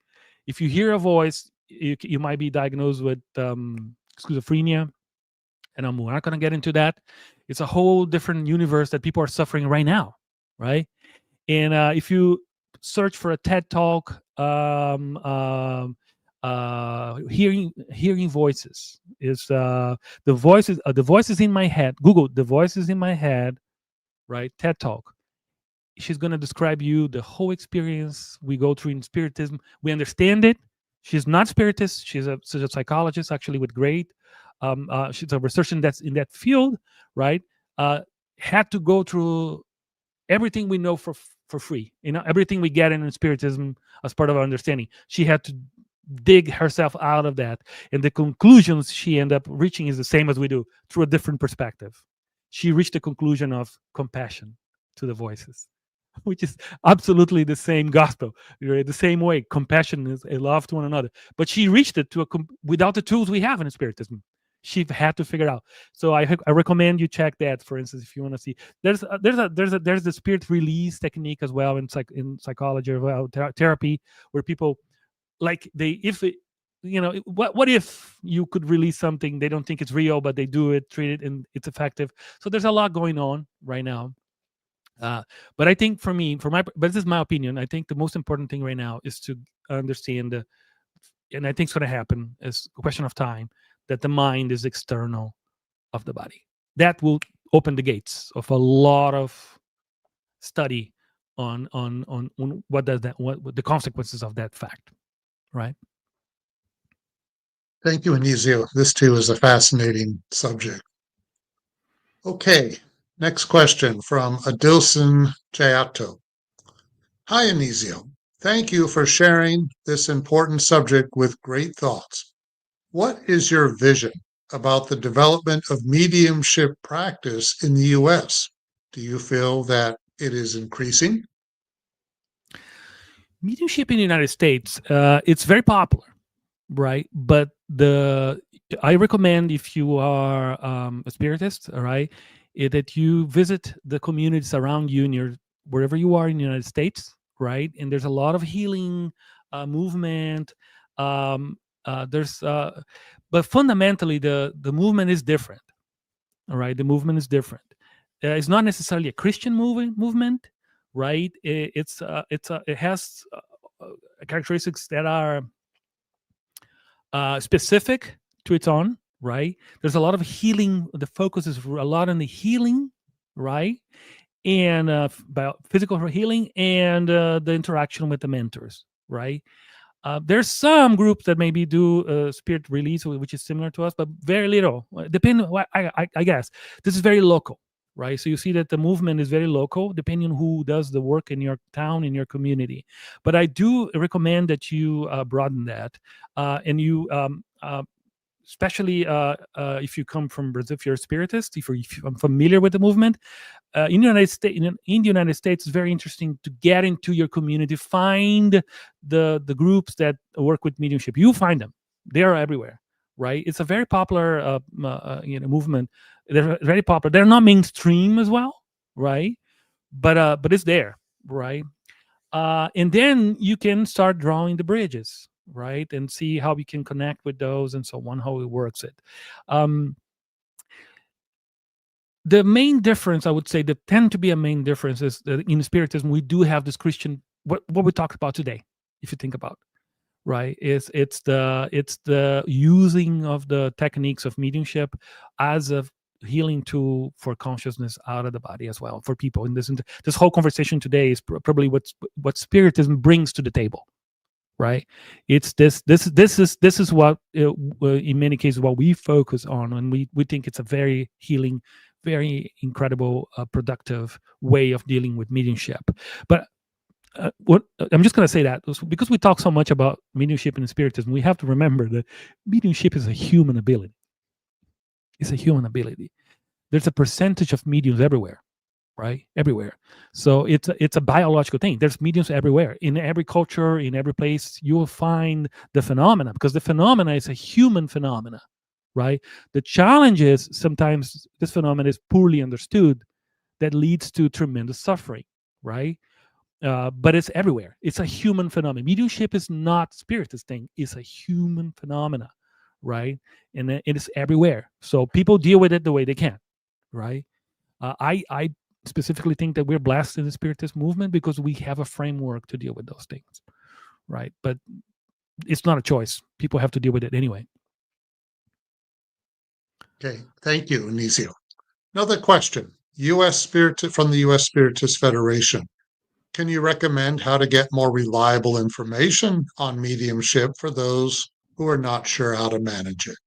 If you hear a voice, you might be diagnosed with schizophrenia, and I'm not going to get into that. It's a whole different universe that people are suffering right now, right? And if you search for a TED talk, hearing voices is the voices in my head. Google the voices in my head, right? TED talk. She's going to describe you the whole experience we go through in Spiritism. We understand it. She's not Spiritist. She's a psychologist, actually, with great. She's a researcher in that field, right? Had to go through everything we know for free. Everything we get in Spiritism as part of our understanding. She had to dig herself out of that, and the conclusions she ended up reaching is the same as we do, through a different perspective. She reached the conclusion of compassion to the voices, which is absolutely the same gospel, right? The same way. Compassion is a love to one another. But she reached it without the tools we have in Spiritism. She had to figure it out. So I recommend you check that, for instance, if you want to see. There's the spirit release technique as well in psychology, well, therapy, where people what if you could release something, they don't think it's real, but they do it, treat it, and it's effective. So there's a lot going on right now. But I think but this is my opinion, I think the most important thing right now is to understand, and I think it's going to happen, it's a question of time, that the mind is external of the body. That will open the gates of a lot of study on what the consequences of that fact, right? Thank you, Anisio. This too is a fascinating subject. Okay, next question from Adilson Jayato. Hi, Anisio. Thank you for sharing this important subject with great thoughts. What is your vision about the development of mediumship practice in the U.S.? Do you feel that it is increasing? Mediumship in the United States, it's very popular, right? But I recommend, if you are a spiritist, all right, that you visit the communities around you in your wherever you are in the United States, right? And there's a lot of healing movement. There's but fundamentally the movement is different. All right, the movement is different. It's not necessarily a Christian movement, right? It has characteristics that are specific to its own, right? There's a lot of healing. The focus is a lot on the healing, right? And about physical healing and the interaction with the mentors, right? There's some groups that maybe do spirit release, which is similar to us, but very little. Depending, I guess this is very local, right? So you see that the movement is very local, depending on who does the work in your town, in your community. But I do recommend that you broaden that, and you. Especially if you come from Brazil, if you're a spiritist, if you're familiar with the movement, in the United States, in the United States, it's very interesting to get into your community, find the groups that work with mediumship. You find them; they are everywhere, right? It's a very popular movement. They're very popular. They're not mainstream as well, right? But it's there, right? And then you can start drawing the bridges, right, and see how we can connect with those and so on, how it works. The main difference, I would say, that tend to be a main difference is that in Spiritism we do have this Christian, what we talked about today, if you think about, right, is it's the using of the techniques of mediumship as a healing tool for consciousness out of the body as well for people. And this whole conversation today is probably what Spiritism brings to the table, right? It's this is what in many cases what we focus on, and we think it's a very healing, very incredible, productive way of dealing with mediumship. But what I'm just going to say that because we talk so much about mediumship and spiritism, we have to remember that mediumship is a human ability. It's a human ability. There's a percentage of mediums everywhere, right? Everywhere. So it's a biological thing. There's mediums everywhere. In every culture, in every place, you will find the phenomena, because the phenomena is a human phenomena, right? The challenge is sometimes this phenomenon is poorly understood, that leads to tremendous suffering, right? But it's everywhere. It's a human phenomenon. Mediumship is not spiritist thing. It's a human phenomena, right? And it is everywhere. So people deal with it the way they can, right? I specifically think that we're blessed in the spiritist movement because we have a framework to deal with those things, right? But it's not a choice. People have to deal with it anyway. Okay, thank you, Anisio. Another question. From the U.S. Spiritist Federation. Can you recommend how to get more reliable information on mediumship for those who are not sure how to manage it?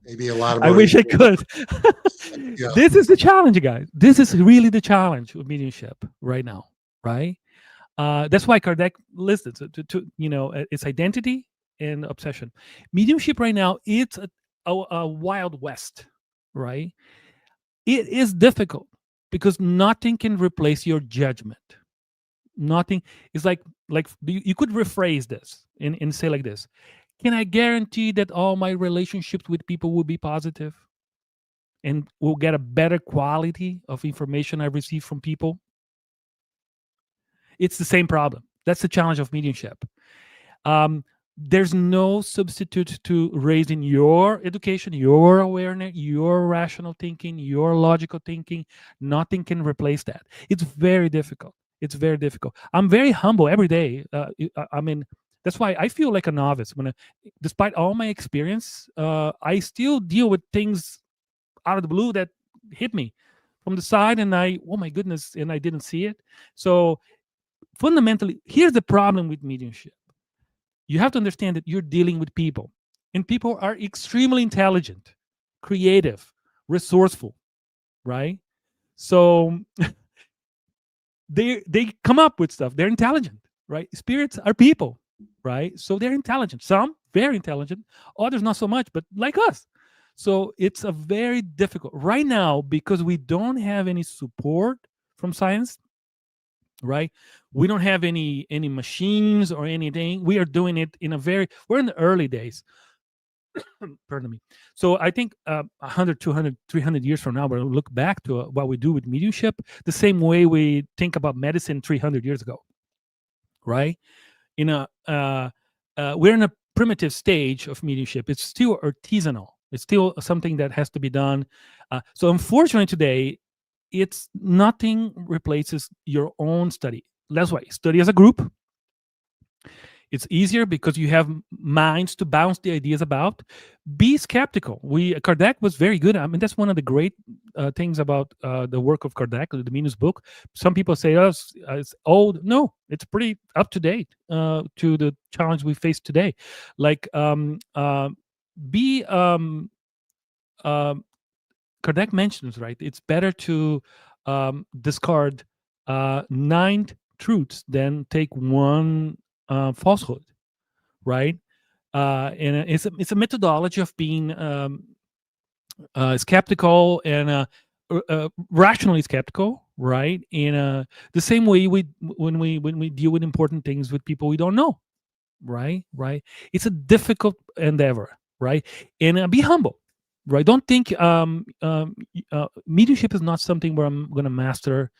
Maybe elaborate. I wish I could. Yeah. This is the challenge, guys. This is really the challenge with mediumship right now, right? That's why Kardec listed to its identity and obsession. Mediumship right now, it's a wild west, right? It is difficult because nothing can replace your judgment. Nothing is like you could rephrase this and say like this: can I guarantee that all my relationships with people will be positive and will get a better quality of information I receive from people? It's the same problem. That's the challenge of mediumship. There's no substitute to raising your education, your awareness, your rational thinking, your logical thinking. Nothing can replace that. It's very difficult. It's very difficult. I'm very humble every day. I mean, that's why I feel like a novice. Despite all my experience, I still deal with things out of the blue that hit me from the side, and oh my goodness, and I didn't see it. So fundamentally, here's the problem with mediumship. You have to understand that you're dealing with people, and people are extremely intelligent, creative, resourceful, right? So they come up with stuff. They're intelligent, right? Spirits are people, right? So they're intelligent. Some very intelligent, others not so much, but like us. So it's a very difficult right now because we don't have any support from science, right? We don't have any machines or anything. We are doing it we're in the early days. Pardon me. So I think 100, 200, 300 years from now, we'll look back to what we do with mediumship the same way we think about medicine 300 years ago, right? In a We're in a primitive stage of mediumship. It's still artisanal. It's still something that has to be done. So unfortunately today, it's nothing replaces your own study. That's why study as a group. It's easier because you have minds to bounce the ideas about. Be skeptical. Kardec was very good. I mean, that's one of the great things about the work of Kardec, the Minus book. Some people say, "Oh, it's old." No, it's pretty up to date to the challenge we face today. Like, be Kardec mentions, right? It's better to discard 9 truths than take one falsehood, right? And it's a methodology of being skeptical and rationally skeptical, right? In the same way when we deal with important things with people we don't know, right? It's a difficult endeavor, right? And be humble, right? Don't think mediumship is not something where I'm going to master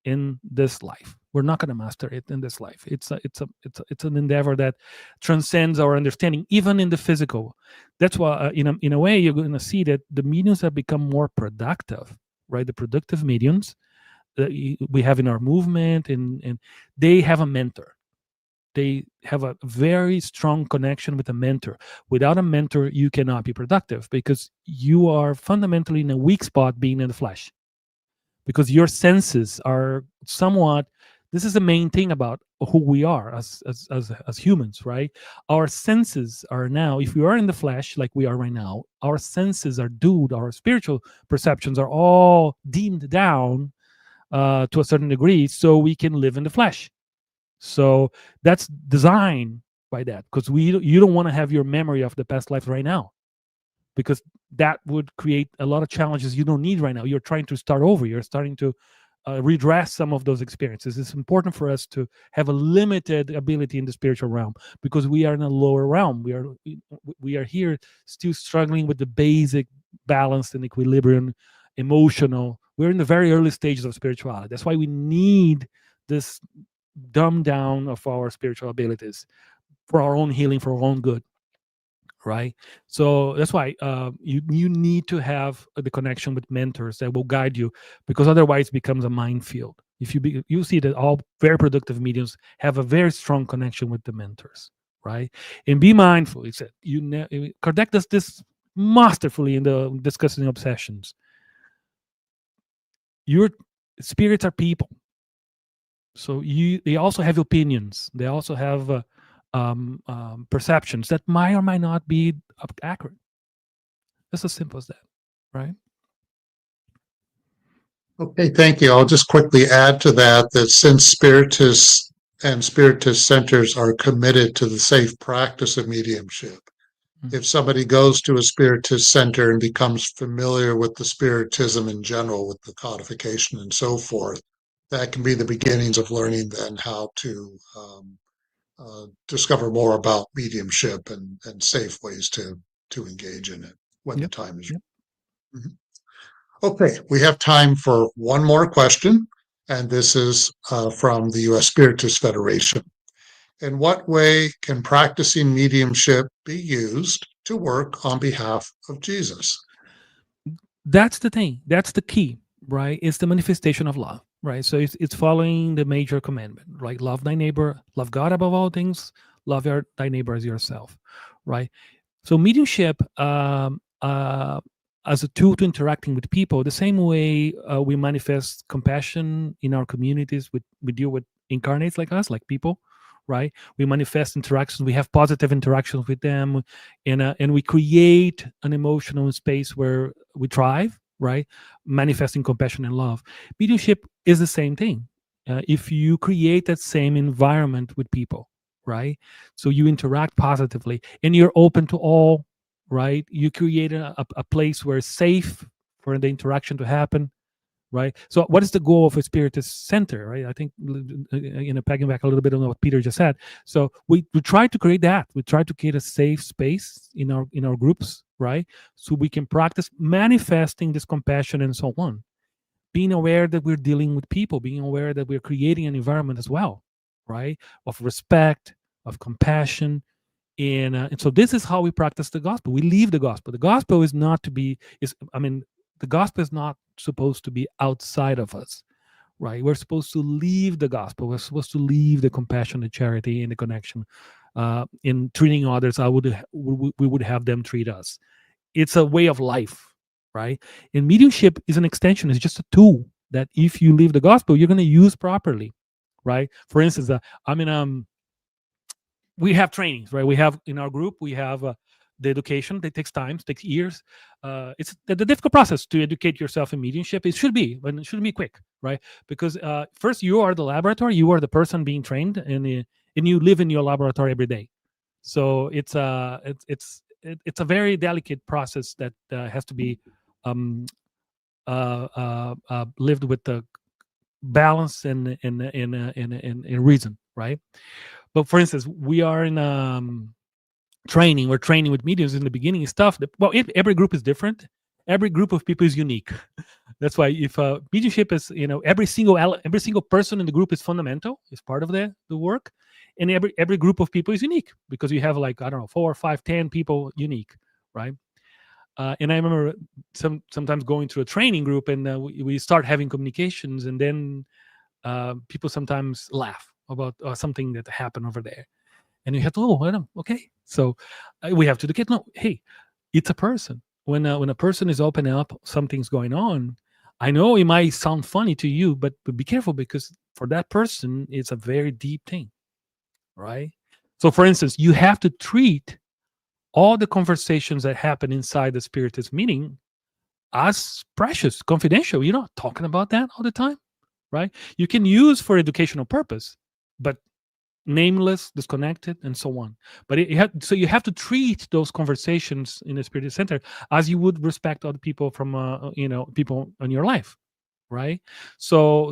in this life. We're not going to master it in this life. It's an endeavor that transcends our understanding, even in the physical. That's why, in a way, you're going to see that the mediums have become more productive, right? The productive mediums that we have in our movement, and they have a mentor. They have a very strong connection with a mentor. Without a mentor, you cannot be productive because you are fundamentally in a weak spot being in the flesh. Because your senses are somewhat, this is the main thing about who we are as humans, right? Our senses are now, if we are in the flesh like we are right now, our senses are doomed. Our spiritual perceptions are all deemed down to a certain degree so we can live in the flesh. So that's designed by that, because you don't want to have your memory of the past life right now, because that would create a lot of challenges you don't need right now. You're trying to start over. You're starting to redress some of those experiences. It's important for us to have a limited ability in the spiritual realm, because we are in a lower realm. We are here still struggling with the basic balance and equilibrium, emotional. We're in the very early stages of spirituality. That's why we need this dumb down of our spiritual abilities for our own healing, for our own good, right? So that's why you need to have the connection with mentors that will guide you, because otherwise it becomes a minefield. If you see that all very productive mediums have a very strong connection with the mentors, right? And be mindful. He said Kardec does this masterfully in the discussing obsessions. Your spirits are people, so they also have opinions. They also have perceptions that might or might not be accurate. It's as simple as that, right? Okay, thank you. I'll just quickly add to that since Spiritists and Spiritist centers are committed to the safe practice of mediumship, if somebody goes to a Spiritist center and becomes familiar with the Spiritism in general, with the codification and so forth, that can be the beginnings of learning then how to discover more about mediumship and safe ways to engage in it when the time is right. Mhm. Okay, we have time for one more question, and this is from the U.S. Spiritist Federation. In what way can practicing mediumship be used to work on behalf of Jesus? That's the thing. That's the key, right? It's the manifestation of love, right? So it's following the major commandment, right? Love thy neighbor, love God above all things, love thy neighbor as yourself, right? So mediumship as a tool to interacting with people, the same way we manifest compassion in our communities, we deal with incarnates like us, like people, right? We manifest interactions, we have positive interactions with them, and we create an emotional space where we thrive, right? Manifesting compassion and love. Mediumship is the same thing. If you create that same environment with people, right? So you interact positively and you're open to all, right? You create a place where it's safe for the interaction to happen, right? So what is the goal of a Spiritist center, right? I think, packing back a little bit on what Peter just said. So we try to create that. We try to create a safe space in our groups, right? So we can practice manifesting this compassion and so on. Being aware that we're dealing with people, being aware that we're creating an environment as well, right? Of respect, of compassion. And so this is how we practice the gospel. We leave the gospel. The gospel is not to be, the gospel is not supposed to be outside of us, right? We're supposed to leave the gospel. We're supposed to leave the compassion, the charity, and the connection. In treating others, we would have them treat us. It's a way of life, right? And mediumship is an extension. It's just a tool that if you leave the gospel, you're going to use properly, right? For instance, we have trainings, right? We have in our group, we have the education that takes time, takes years. It's the difficult process to educate yourself in mediumship. It should be, but it shouldn't be quick, right? Because first, you are the laboratory, you are the person being trained, and you live in your laboratory every day. So it's a very delicate process that has to be lived with the balance and reason, right? But for instance, we are in training. We're training with mediums in the beginning stuff. Every group is different. Every group of people is unique. That's why if mediumship is, every single person in the group is fundamental. It's part of the work, and every group of people is unique because you have 4, 5, 10 people unique, right? And I remember sometimes going to a training group and we start having communications, and then people sometimes laugh about something that happened over there, and you have to okay, so we have to educate. No, hey, it's a person. When a person is opening up, something's going on. I know it might sound funny to you, but be careful, because for that person, it's a very deep thing, right? So, for instance, you have to treat all the conversations that happen inside the Spiritist meeting as precious, confidential. You're not talking about that all the time, right? You can use for educational purpose, but nameless, disconnected, and so on. But so you have to treat those conversations in the Spiritist center as you would respect other people from people in your life, right? So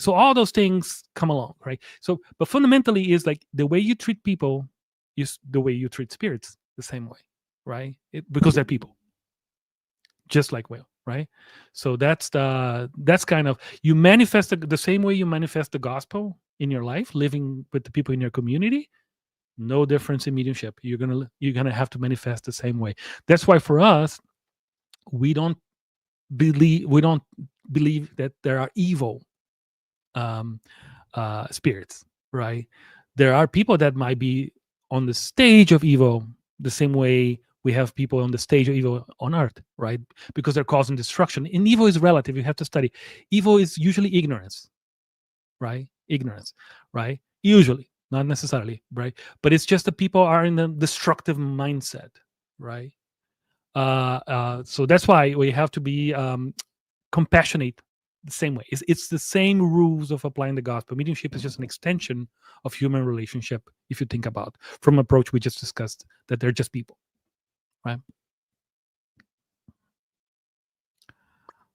all those things come along, right? So, but fundamentally, is like the way you treat people is the way you treat spirits, the same way, right? Because they're people, just like will, right? So that's kind of, you manifest the same way you manifest the gospel in your life, living with the people in your community. No difference in mediumship. You're gonna have to manifest the same way. That's why for us, we don't believe that there are evil spirits, right? There are people that might be on the stage of evil, the same way we have people on the stage of evil on earth, right? Because they're causing destruction. And evil is relative. You have to study. Evil is usually ignorance, right? Ignorance, right? Usually, not necessarily, right? But it's just that people are in a destructive mindset, right? So that's why we have to be compassionate the same way. It's the same rules of applying the gospel. Mediumship is just an extension of human relationship, if you think about from approach we just discussed, that they're just people, right?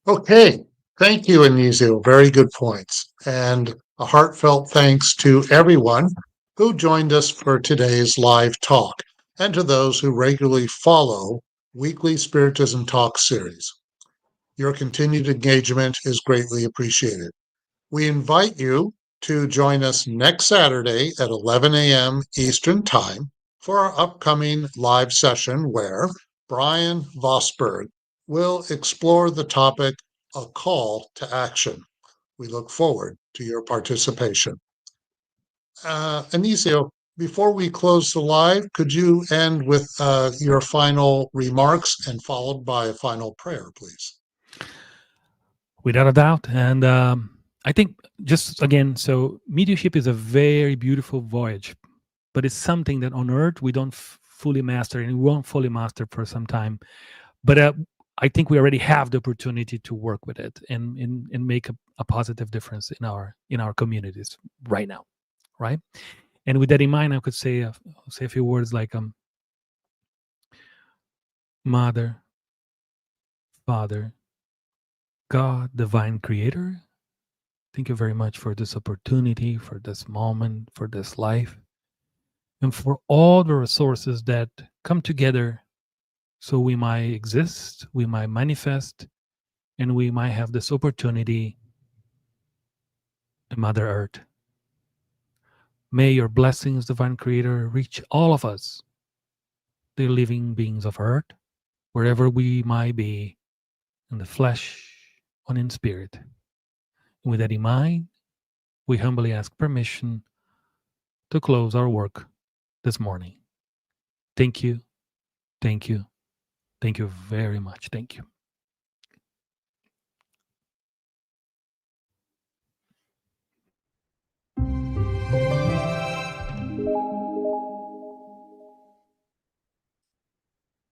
Okay. Thank you, Anisio. Very good points. And a heartfelt thanks to everyone who joined us for today's live talk, and to those who regularly follow weekly Spiritism Talk series. Your continued engagement is greatly appreciated. We invite you to join us next Saturday at 11 a.m. Eastern Time for our upcoming live session where Brian Vosberg will explore the topic, A Call to Action. We look forward to your participation. Anisio, before we close the live, could you end with your final remarks and followed by a final prayer, please? Without a doubt. And I think, just again, so mediumship is a very beautiful voyage, but it's something that on earth we don't fully master, and we won't fully master for some time. But I think we already have the opportunity to work with it and make a positive difference in our communities right now, right? And with that in mind, I could say a few words like Mother, Father, God, Divine Creator, thank you very much for this opportunity, for this moment, for this life, and for all the resources that come together so we might exist, we might manifest, and we might have this opportunity in Mother Earth. May your blessings, Divine Creator, reach all of us, the living beings of Earth, wherever we might be, in the flesh or in spirit. And with that in mind, we humbly ask permission to close our work this morning. Thank you, thank you, thank you very much. Thank you.